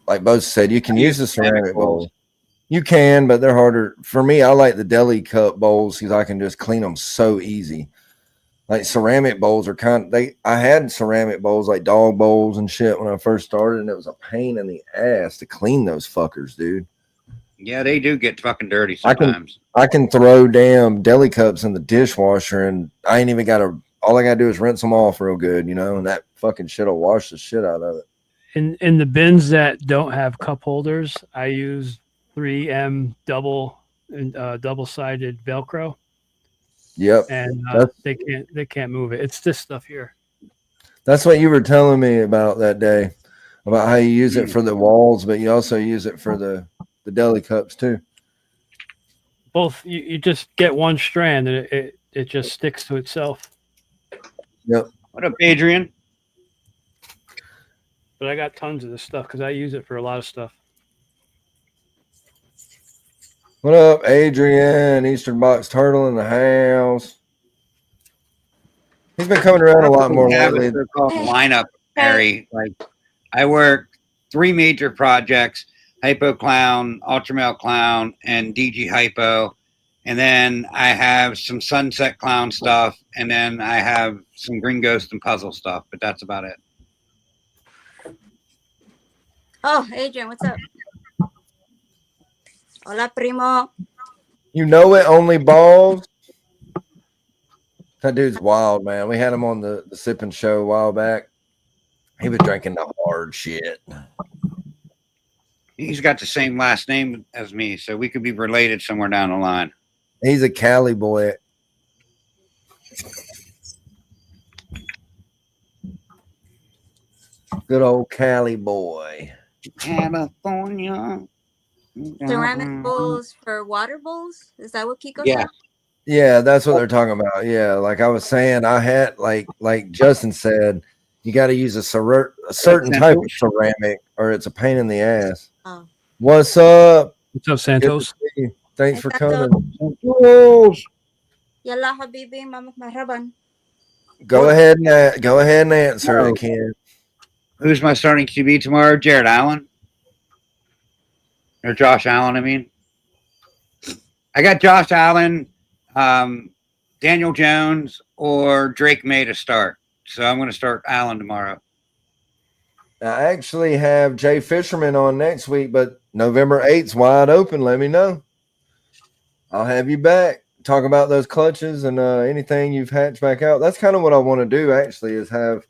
[SPEAKER 1] Like Bo said, you can use the ceramic bowl. You can, but they're harder. For me, I like the deli cup bowls because I can just clean them so easy. Like ceramic bowls are I had ceramic bowls like dog bowls and shit when I first started, and it was a pain in the ass to clean those fuckers, dude.
[SPEAKER 3] Yeah, they do get fucking dirty sometimes.
[SPEAKER 1] I can throw damn deli cups in the dishwasher, and I ain't even all I gotta do is rinse them off real good, and that fucking shit will wash the shit out of it.
[SPEAKER 2] In the bins that don't have cup holders, I use 3M double-sided Velcro.
[SPEAKER 1] Yep.
[SPEAKER 2] And they can't move it. It's this stuff here.
[SPEAKER 1] That's what you were telling me about that day, about how you use it for the walls, but you also use it for the deli cups too.
[SPEAKER 2] Both. You just get one strand and it just sticks to itself.
[SPEAKER 1] Yep.
[SPEAKER 3] What up, Adrian?
[SPEAKER 2] But I got tons of this stuff because I use it for a lot of stuff.
[SPEAKER 1] What up, Adrian? Eastern Box Turtle in the house. He's been coming around a lot more lately.
[SPEAKER 3] Lineup, Harry. Like I work 3 major projects: Hypo Clown, Ultramale Clown, and DG Hypo. And then I have some Sunset Clown stuff, and then I have some Green Ghost and Puzzle stuff. But that's about it.
[SPEAKER 4] Oh, Adrian, what's up? Hola, primo.
[SPEAKER 1] You know it, only balls. That dude's wild, man. We had him on the sipping show a while back. He was drinking the hard shit.
[SPEAKER 3] He's got the same last name as me, so we could be related somewhere down the line.
[SPEAKER 1] He's a Cali boy. Good old Cali boy.
[SPEAKER 3] California.
[SPEAKER 4] Ceramic bowls for water bowls? Is that what Kiko
[SPEAKER 3] Yeah.
[SPEAKER 4] said?
[SPEAKER 1] Yeah, that's what they're talking about. Yeah, like I was saying, I had like Justin said, you got to use a certain type of ceramic, or it's a pain in the ass.
[SPEAKER 4] Oh.
[SPEAKER 1] What's up?
[SPEAKER 2] What's up,
[SPEAKER 1] Good to
[SPEAKER 2] Santos?
[SPEAKER 1] see you. Thanks for
[SPEAKER 4] Santos.
[SPEAKER 1] coming.
[SPEAKER 4] Yalla, habibi, mamak marhaban.
[SPEAKER 1] Go ahead and answer it, Ken.
[SPEAKER 3] Who's my starting QB tomorrow? Jared Allen? Or Josh Allen, I mean. I got Josh Allen, Daniel Jones, or Drake May to start. So I'm going to start Allen tomorrow.
[SPEAKER 1] I actually have Jay Fisherman on next week, but November 8th's wide open. Let me know. I'll have you back. Talk about those clutches and anything you've hatched back out. That's kind of what I want to do, actually, is have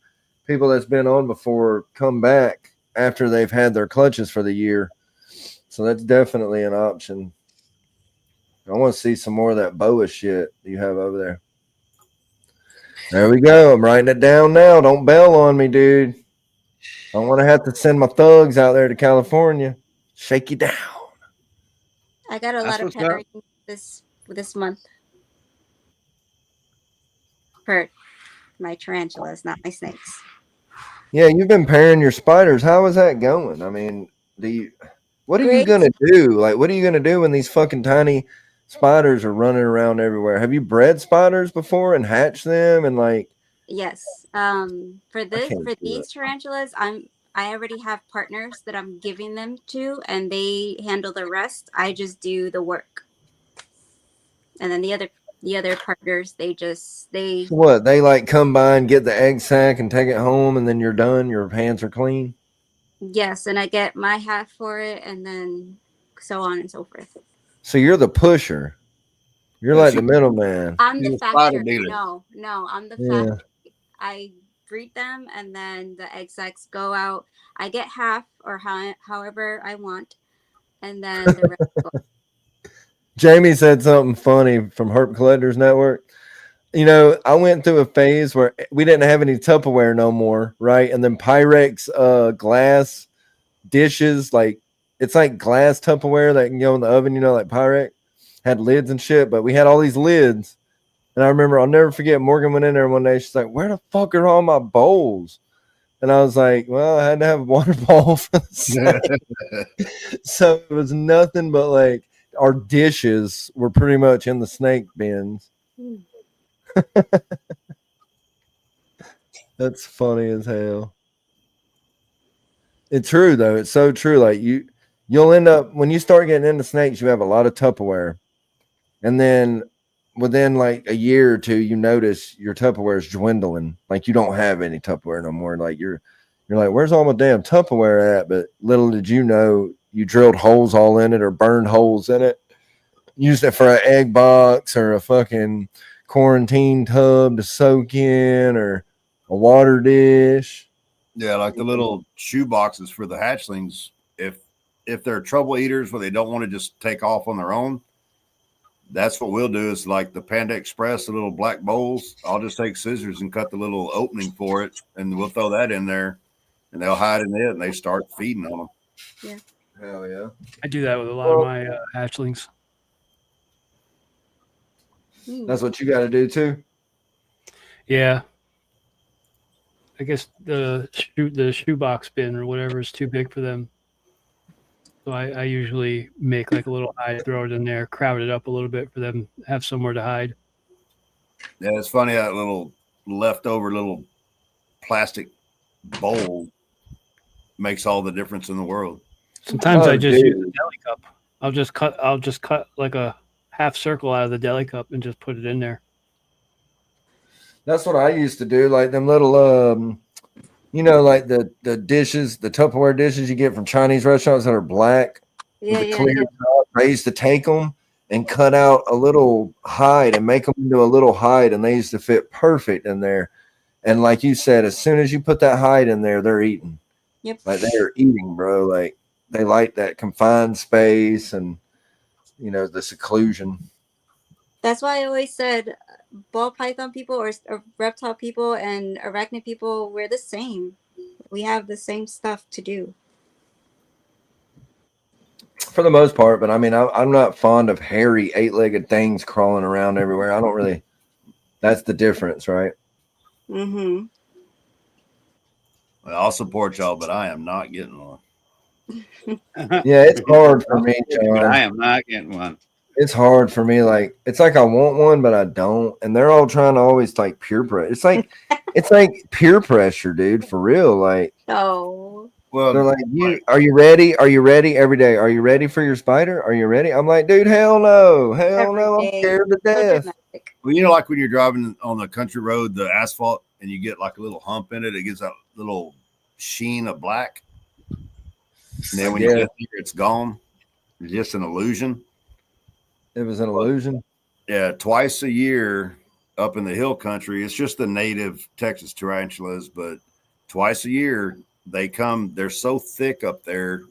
[SPEAKER 1] people that's been on before come back after they've had their clutches for the year. So that's definitely an option. I want to see some more of that BOA shit you have over there. There we go. I'm writing it down now. Don't bail on me, dude. I don't want to have to send my thugs out there to California. Shake you down.
[SPEAKER 4] I got a lot of pairing this month for my tarantulas, not my snakes.
[SPEAKER 1] Yeah, you've been pairing your spiders. How is that going? I mean, what are you
[SPEAKER 4] Great.
[SPEAKER 1] gonna do? Like, what are you gonna do when these fucking tiny spiders are running around everywhere? Have you bred spiders before and hatched them and like?
[SPEAKER 4] Yes. For these tarantulas, I already have partners that I'm giving them to, and they handle the rest. I just do the work, and then the other partners, they
[SPEAKER 1] What, they like come by and get the egg sac and take it home, and then you're done. Your hands are clean.
[SPEAKER 4] yes, and I get my half for it, and then so on and so forth.
[SPEAKER 1] So you're the pusher. You're like the middleman.
[SPEAKER 4] I'm the factory.
[SPEAKER 6] dealer.
[SPEAKER 4] No, I'm the
[SPEAKER 1] Yeah.
[SPEAKER 4] factory. I breed them, and then the egg sacs go out. I get half or however I want, and then the rest go.
[SPEAKER 1] Jamie said something funny from Herp Collectors Network. You know, I went through a phase where we didn't have any Tupperware no more, right? And then Pyrex glass dishes, like it's like glass Tupperware that can go in the oven, you know, like Pyrex had lids and shit, but we had all these lids. And I remember, I'll never forget, Morgan went in there one day. She's like, "Where the fuck are all my bowls?" And I was like, "Well, I had to have a water bowl for the snake." So it was nothing but like our dishes were pretty much in the snake bins. That's funny as hell. It's true though. It's so true. Like you'll end up when you start getting into snakes, you have a lot of Tupperware, and then within like a year or two, you notice your Tupperware is dwindling. Like you don't have any Tupperware no more. Like you're like, where's all my damn Tupperware at? But little did you know, you drilled holes all in it or burned holes in it. Used it for an egg box or a fucking quarantine tub to soak in or a water dish.
[SPEAKER 6] Yeah, like the little shoe boxes for the hatchlings. If they're trouble eaters where they don't want to just take off on their own, that's what we'll do. Is like the Panda Express, the little black bowls. I'll just take scissors and cut the little opening for it, and we'll throw that in there, and they'll hide in it, and they start feeding on them.
[SPEAKER 4] Yeah.
[SPEAKER 1] Hell yeah.
[SPEAKER 2] I do that with a lot of my hatchlings.
[SPEAKER 1] That's what you got to do too.
[SPEAKER 2] Yeah. I guess the shoebox bin or whatever is too big for them. So I usually make like a little hide, throw it in there, crowd it up a little bit for them to have somewhere to hide.
[SPEAKER 6] Yeah, it's funny that little leftover little plastic bowl makes all the difference in the world.
[SPEAKER 2] Sometimes I just use a deli cup. I'll just cut like a half circle out of the deli cup and just put it in there.
[SPEAKER 1] That's what I used to do. Like them little, you know, like the dishes, the Tupperware dishes you get from Chinese restaurants that are black.
[SPEAKER 4] Yeah,
[SPEAKER 1] with the
[SPEAKER 4] yeah,
[SPEAKER 1] clear
[SPEAKER 4] yeah.
[SPEAKER 1] top. I used to take them and cut out a little hide and make them into a little hide, and they used to fit perfect in there. And like you said, as soon as you put that hide in there, they're eating.
[SPEAKER 4] Yep.
[SPEAKER 1] Like they are eating, bro. Like they like that confined space and the seclusion.
[SPEAKER 4] That's why I always said ball python people or reptile people and arachnid people, we're the same. We have the same stuff to do.
[SPEAKER 1] For the most part, but I mean, I'm not fond of hairy 8-legged things crawling around everywhere. I don't really. That's the difference, right?
[SPEAKER 4] Mm-hmm.
[SPEAKER 6] Well, I'll support y'all, but I am not getting one.
[SPEAKER 1] Yeah, it's hard for me,
[SPEAKER 3] But I
[SPEAKER 1] John.
[SPEAKER 3] am not getting one.
[SPEAKER 1] It's hard for me. Like it's like I want one, but I don't. And they're all trying to always like peer pressure. It's like peer pressure, dude. For real. Like
[SPEAKER 4] Oh.
[SPEAKER 1] they're
[SPEAKER 6] Well,
[SPEAKER 1] like, are you ready? Are you ready every day? Are you ready for your spider? Are you ready? I'm like, dude, hell no. Hell
[SPEAKER 4] Every
[SPEAKER 1] no. I'm
[SPEAKER 4] day.
[SPEAKER 1] scared to
[SPEAKER 4] So
[SPEAKER 1] death.
[SPEAKER 4] dramatic.
[SPEAKER 6] well, you know, like when you're driving on the country road, the asphalt, and you get like a little hump in it, it gives that little sheen of black. And then when you get here, it's gone. It's just an illusion.
[SPEAKER 1] It was an illusion.
[SPEAKER 6] Yeah, twice a year up in the hill country, it's just the native Texas tarantulas, but twice a year they come. They're so thick up there,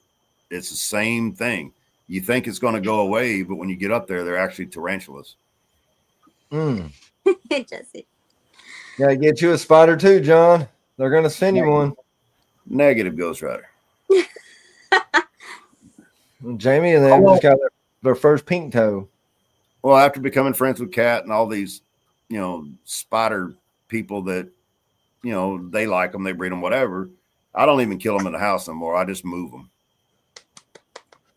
[SPEAKER 6] it's the same thing. You think it's going to go away, but when you get up there, they're actually tarantulas.
[SPEAKER 4] Jesse.
[SPEAKER 1] Gotta get you a spider too, John. They're gonna send you one.
[SPEAKER 6] Negative, Ghost Rider.
[SPEAKER 1] Jamie and them just got their first pink toe.
[SPEAKER 6] Well, after becoming friends with Kat and all these, spider people that, they like them, they breed them, whatever. I don't even kill them in the house anymore. I just move them.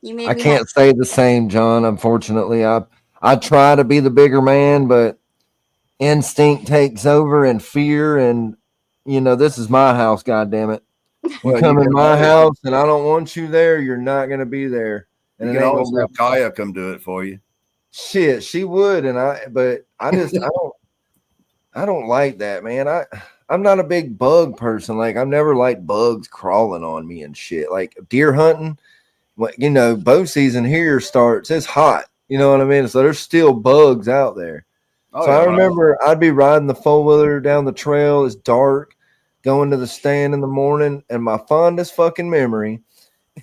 [SPEAKER 4] You made
[SPEAKER 1] I
[SPEAKER 4] me
[SPEAKER 1] can't say the same, John. Unfortunately, I try to be the bigger man, but instinct takes over and fear, and this is my house. God damn it! You come in my house, and I don't want you there. You're not gonna be there, and
[SPEAKER 6] You
[SPEAKER 1] it
[SPEAKER 6] can
[SPEAKER 1] ain't
[SPEAKER 6] always
[SPEAKER 1] gonna
[SPEAKER 6] have
[SPEAKER 1] be.
[SPEAKER 6] Kaya come do it for you.
[SPEAKER 1] Shit, she would, but I just I don't like that, man. I'm not a big bug person. Like I've never liked bugs crawling on me and shit. Like deer hunting, bow season here starts. It's hot. You know what I mean? So there's still bugs out there.
[SPEAKER 6] Oh,
[SPEAKER 1] So
[SPEAKER 6] yeah,
[SPEAKER 1] I remember I'd be riding the 4-wheeler down the trail. It's dark, going to the stand in the morning, and my fondest fucking memory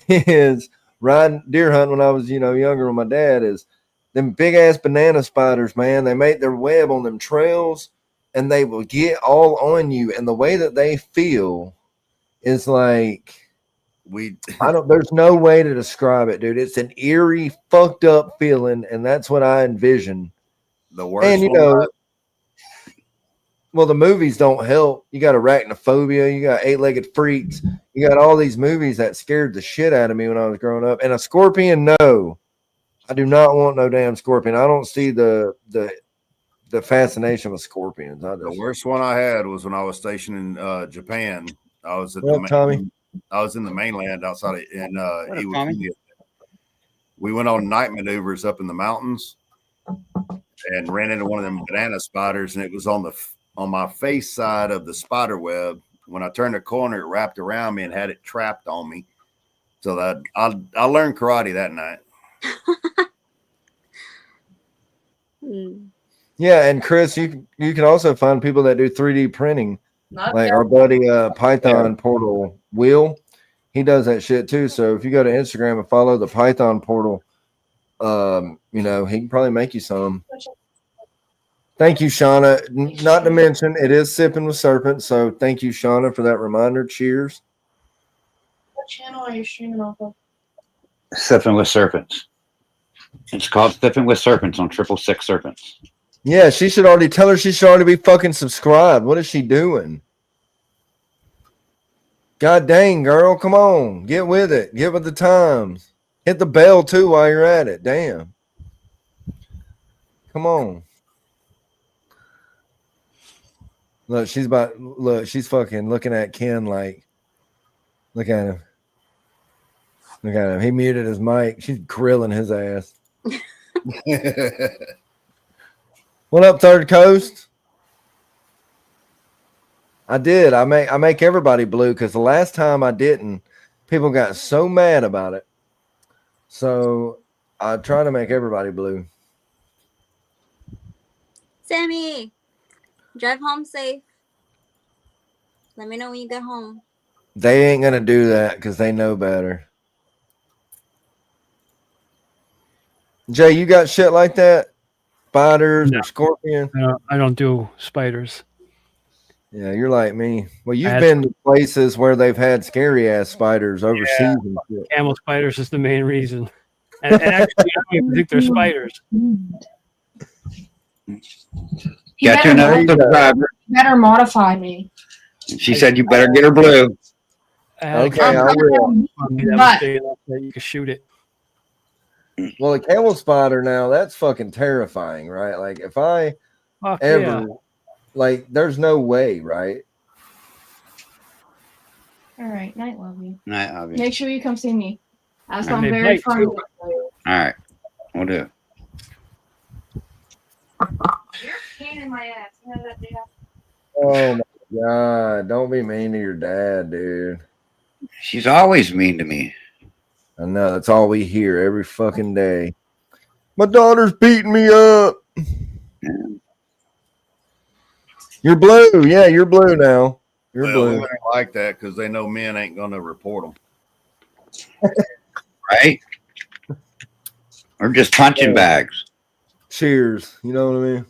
[SPEAKER 1] is riding deer hunting when I was, younger with my dad. Is them big ass banana spiders, man. They make their web on them trails, and they will get all on you. And the way that they feel is like there's no way to describe it, dude. It's an eerie, fucked up feeling, and that's what I envision.
[SPEAKER 6] The worst
[SPEAKER 1] And well, the movies don't help. You got arachnophobia, you got 8-legged freaks, you got all these movies that scared the shit out of me when I was growing up. And a scorpion, no. I do not want no damn scorpion. I don't see the fascination with scorpions.
[SPEAKER 6] The worst one I had was when I was stationed in Japan. I was at
[SPEAKER 1] Tommy?
[SPEAKER 6] I was in the mainland outside of Iwakuni. We went on night maneuvers up in the mountains and ran into one of them banana spiders, and it was on my face side of the spider web. When I turned the corner, it wrapped around me and had it trapped on me. So that I learned karate that night.
[SPEAKER 1] Yeah, and Chris, you can also find people that do 3D printing, like our buddy Python Portal Will. He does that shit too. So if you go to Instagram and follow the Python Portal, he can probably make you some. Thank you, Shauna. Not to mention, it is Sipping with Serpents. So thank you, Shauna, for that reminder. Cheers.
[SPEAKER 9] What channel are you streaming off of?
[SPEAKER 3] Sipping with Serpents. It's called Sipping with Serpents on 666 Serpents.
[SPEAKER 1] Yeah, she should already tell her she should already be fucking subscribed. What is she doing? God dang, girl. Come on. Get with it. Get with the times. Hit the bell too while you're at it. Damn. Come on. Look, she's fucking looking at Ken like, look at him. Look at him. He muted his mic. She's grilling his ass. What up, Third Coast? I did. I make everybody blue because the last time I didn't, people got so mad about it. So I try to make everybody blue.
[SPEAKER 4] Sammy, drive home safe. Let me know when you get home.
[SPEAKER 1] They ain't gonna do that because they know better. Jay, you got shit like that? Spiders
[SPEAKER 2] No.
[SPEAKER 1] or scorpion?
[SPEAKER 2] I don't do spiders.
[SPEAKER 1] Yeah, you're like me. Well, you've
[SPEAKER 2] had
[SPEAKER 1] been to places where they've had scary ass spiders overseas and shit.
[SPEAKER 2] Camel spiders is the main reason. And actually, I don't even think they're spiders.
[SPEAKER 3] Got you another subscriber.
[SPEAKER 10] Better modify me.
[SPEAKER 3] She said you better get her blue.
[SPEAKER 2] I had a
[SPEAKER 1] Okay, I
[SPEAKER 2] camel
[SPEAKER 1] will.
[SPEAKER 2] on me that was big enough that you could shoot it.
[SPEAKER 1] Well, a camel spider now, that's fucking terrifying, right? Like if I
[SPEAKER 2] Fuck
[SPEAKER 1] ever
[SPEAKER 2] yeah.
[SPEAKER 1] like there's no way, right?
[SPEAKER 10] All right, night, love you.
[SPEAKER 3] Night, obviously.
[SPEAKER 10] Make sure you come see me. That's
[SPEAKER 2] And
[SPEAKER 10] I'm
[SPEAKER 2] they
[SPEAKER 10] very
[SPEAKER 2] bite,
[SPEAKER 10] fun.
[SPEAKER 2] too.
[SPEAKER 3] All right, we'll do.
[SPEAKER 10] You're a pain in my ass. You know that, dude?
[SPEAKER 1] Oh my god, don't be mean to your dad, dude.
[SPEAKER 3] She's always mean to me.
[SPEAKER 1] I know that's all we hear every fucking day. My daughter's beating me up. You're blue. Yeah, you're blue now. You're
[SPEAKER 6] Well,
[SPEAKER 1] blue.
[SPEAKER 6] women ain't like that because they know men ain't going to report them.
[SPEAKER 3] Right? Or just punching bags.
[SPEAKER 1] Cheers. You know what I mean?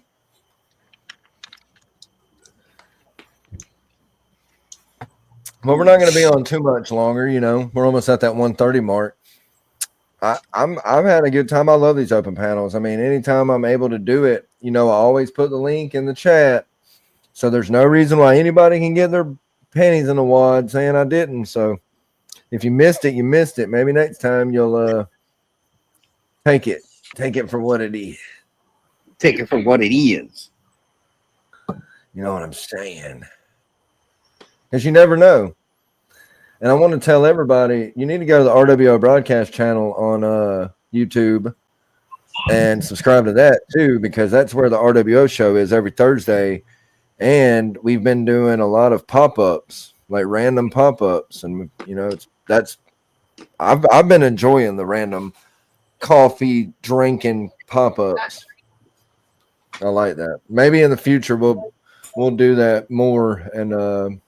[SPEAKER 1] Well, we're not going to be on too much longer. You know, we're almost at that 1:30 mark. I've had a good time. I love these open panels. I mean, anytime I'm able to do it, you know, I always put the link in the chat. So there's no reason why anybody can get their panties in a wad saying I didn't. So if you missed it, you missed it. Maybe next time you'll take it for what it is.
[SPEAKER 3] Take it for what it is.
[SPEAKER 1] You know what I'm saying? Because you never know. And I want to tell everybody, you need to go to the RWO broadcast channel on YouTube and subscribe to that too, because that's where the RWO show is every Thursday. And we've been doing a lot of pop-ups, like random pop-ups. And, you know, I've been enjoying the random coffee drinking pop-ups. I like that. Maybe in the future we'll do that more. And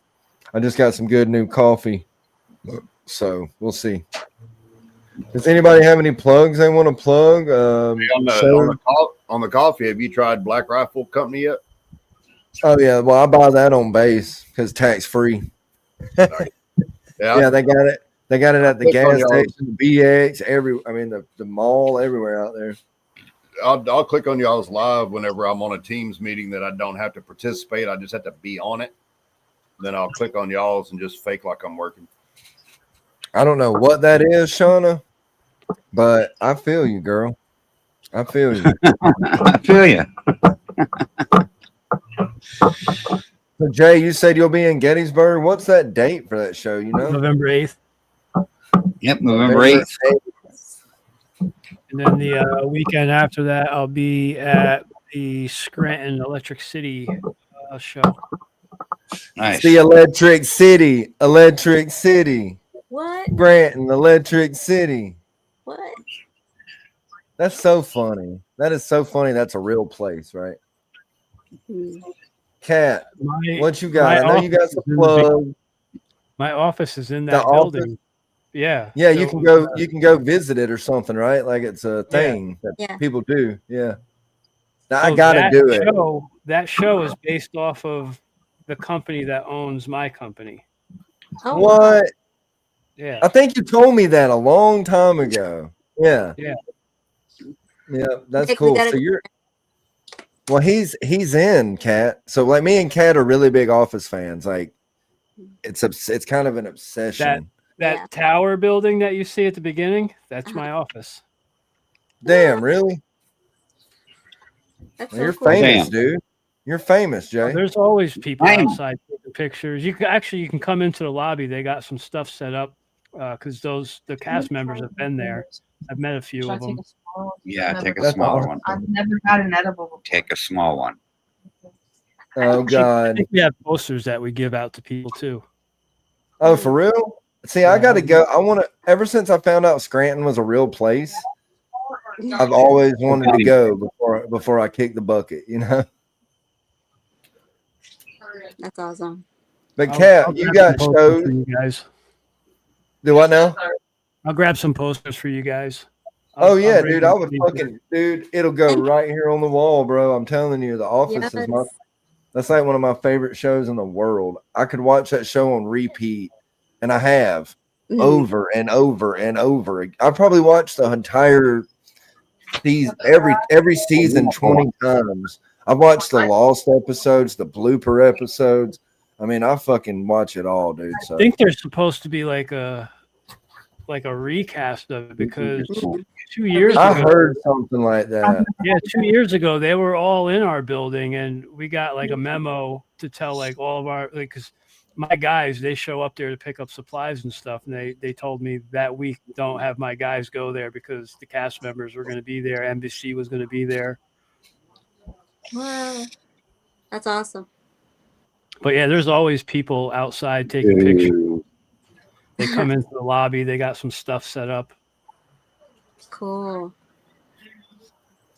[SPEAKER 1] I just got some good new coffee. So we'll see. Does anybody have any plugs they want to plug?
[SPEAKER 6] On the coffee, have you tried Black Rifle Company yet?
[SPEAKER 1] Oh yeah, well I buy that on base because tax free. Yeah, they got it. They got it at the gas station, BX, the mall, everywhere out there.
[SPEAKER 6] I'll click on y'all's live whenever I'm on a Teams meeting that I don't have to participate. I just have to be on it. Then I'll click on y'all's and just fake like I'm working.
[SPEAKER 1] I don't know what that is, Shauna, but I feel you, girl. I feel you.
[SPEAKER 3] I feel you.
[SPEAKER 1] So Jay, you said you'll be in Gettysburg. What's that date for that show? You know,
[SPEAKER 2] November 8th.
[SPEAKER 3] Yep, November 8th.
[SPEAKER 2] And then the weekend after that, I'll be at the Scranton Electric City show.
[SPEAKER 3] Nice.
[SPEAKER 1] The Electric City.
[SPEAKER 4] What?
[SPEAKER 1] Granton, Electric City.
[SPEAKER 4] What?
[SPEAKER 1] That's so funny. That is so funny. That's a real place, right? Kat, what you got? I know you got some plugs.
[SPEAKER 2] My office is in that building. Yeah.
[SPEAKER 1] Yeah, you can go. You can go visit it or something, right? Like it's a thing that people do. Yeah. Now, I gotta do it.
[SPEAKER 2] That show is based off of the company that owns my company.
[SPEAKER 4] Oh,
[SPEAKER 1] what?
[SPEAKER 2] Yeah.
[SPEAKER 1] I think you told me that a long time ago. Yeah.
[SPEAKER 2] Yeah.
[SPEAKER 1] Yeah, that's cool. So well, he's in, Kat. So like me and Kat are really big Office fans. Like it's kind of an obsession.
[SPEAKER 2] That tower building that you see at the beginning, that's my office.
[SPEAKER 1] Damn, really?
[SPEAKER 4] That's
[SPEAKER 1] You're famous, dude. You're famous, Jay.
[SPEAKER 2] There's always people outside taking pictures. You can come into the lobby. They got some stuff set up because the cast members have been there. I've met a few of them.
[SPEAKER 3] Yeah, take a smaller one.
[SPEAKER 10] I've never had an edible before.
[SPEAKER 3] Take a small one.
[SPEAKER 1] Oh God!
[SPEAKER 2] I think we have posters that we give out to people too.
[SPEAKER 1] Oh, for real? See, I got to go. I want to. Ever since I found out Scranton was a real place, I've always wanted to go before I kick the bucket. You know.
[SPEAKER 4] That's awesome.
[SPEAKER 1] But
[SPEAKER 2] I'll
[SPEAKER 1] Kat, you
[SPEAKER 2] grab
[SPEAKER 1] got
[SPEAKER 2] some posters
[SPEAKER 1] shows.
[SPEAKER 2] for you guys.
[SPEAKER 1] Do what now?
[SPEAKER 2] I'll grab some posters for you guys.
[SPEAKER 1] Oh yeah,
[SPEAKER 2] bring
[SPEAKER 1] dude.
[SPEAKER 2] them
[SPEAKER 1] I
[SPEAKER 2] to
[SPEAKER 1] would
[SPEAKER 2] you.
[SPEAKER 1] fucking dude. It'll go right here on the wall, bro. I'm telling you, The Office is my.
[SPEAKER 4] Yes.
[SPEAKER 1] That's like one of my favorite shows in the world. I could watch that show on repeat, and I have over and over and over. I probably watched the entire season, every season 20 times. I've watched the Lost episodes, the blooper episodes. I mean, I fucking watch it all, dude. So
[SPEAKER 2] I think there's supposed to be like a recast of it because 2 years
[SPEAKER 1] I
[SPEAKER 2] ago,
[SPEAKER 1] heard something like that.
[SPEAKER 2] yeah, 2 years ago they were all in our building, and we got like a memo to tell like all of our because my guys they show up there to pick up supplies and stuff, and they told me that week don't have my guys go there because the cast members were going to be there, NBC was going to be there.
[SPEAKER 4] Wow. That's awesome.
[SPEAKER 2] But yeah, there's always people outside taking pictures. They come into the lobby, they got some stuff set up.
[SPEAKER 4] Cool.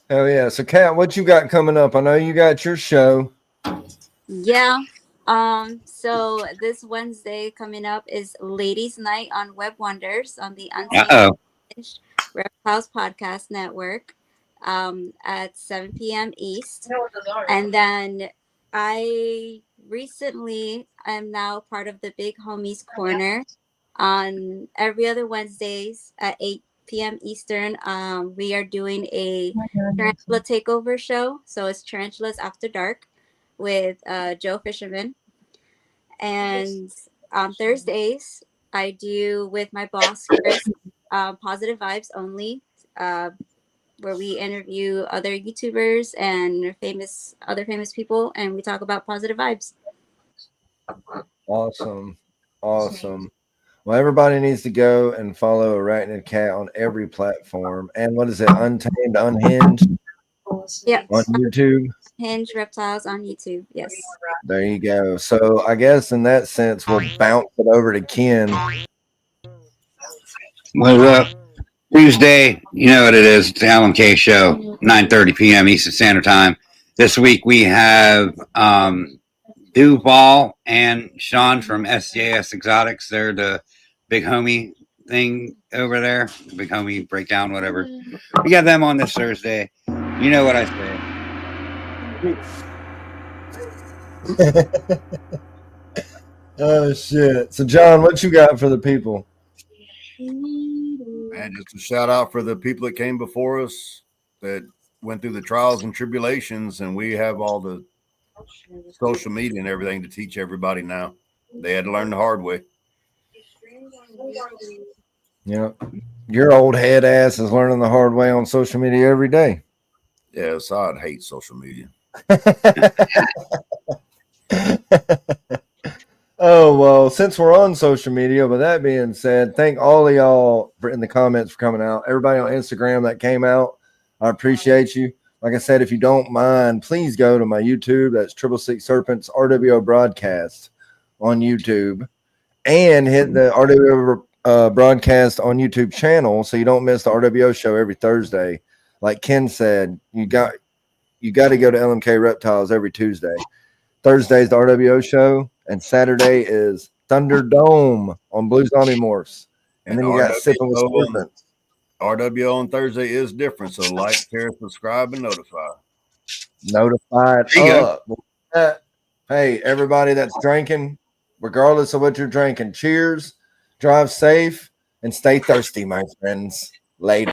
[SPEAKER 1] Hell yeah. So Kat, what you got coming up? I know you got your show.
[SPEAKER 4] Yeah. So this Wednesday coming up is Ladies Night on Web Wonders on the Untamed Reptiles Podcast Network at 7 p.m. East. And then I recently am now part of the Big Homies Corner on every other Wednesdays at 8 p.m. Eastern. We are doing a tarantula takeover show. So it's Tarantulas After Dark with Joe Fisherman. And on Thursdays, I do with my boss, Chris, Positive Vibes Only, where we interview other YouTubers and other famous people, and we talk about positive vibes.
[SPEAKER 1] Awesome. Well, everybody needs to go and follow Arachnid Cat on every platform. And what is it? Untamed, Unhinged?
[SPEAKER 4] Yep.
[SPEAKER 1] On YouTube?
[SPEAKER 4] Hinge Reptiles on YouTube. Yes.
[SPEAKER 1] There you go. So I guess in that sense, we'll bounce it over to Ken.
[SPEAKER 3] What's up? Tuesday, you know what it is. It's the LMK show, 9:30 p.m. Eastern Standard Time. This week we have Duval and Sean from SJS Exotics. They're the big homie thing over there, the big homie breakdown, whatever. We got them on this Thursday. You know what I say.
[SPEAKER 1] Oh shit. So John, what you got for the people?
[SPEAKER 6] And just a shout out for the people that came before us that went through the trials and tribulations, and we have all the social media and everything to teach everybody now. They had to learn the hard way.
[SPEAKER 1] Yeah. Your old head ass is learning the hard way on social media every day.
[SPEAKER 6] Yes, I'd hate social media.
[SPEAKER 1] Oh, well, since we're on social media, with that being said, thank all of y'all in the comments for coming out. Everybody on Instagram that came out, I appreciate you. Like I said, if you don't mind, please go to my YouTube. That's 666 Serpents RWO broadcast on YouTube, and hit the RWO broadcast on YouTube channel so you don't miss the RWO show every Thursday. Like Ken said, you got to go to LMK Reptiles every Tuesday. Thursday's the RWO show, and Saturday is Thunderdome on Blue Zombie Morphs. And then you got Sipping with Serpents.
[SPEAKER 6] RWO on Thursday is different, so like, share, subscribe, and notify.
[SPEAKER 1] Notified up. Hey, everybody that's drinking, regardless of what you're drinking, cheers, drive safe, and stay thirsty, my friends. Later.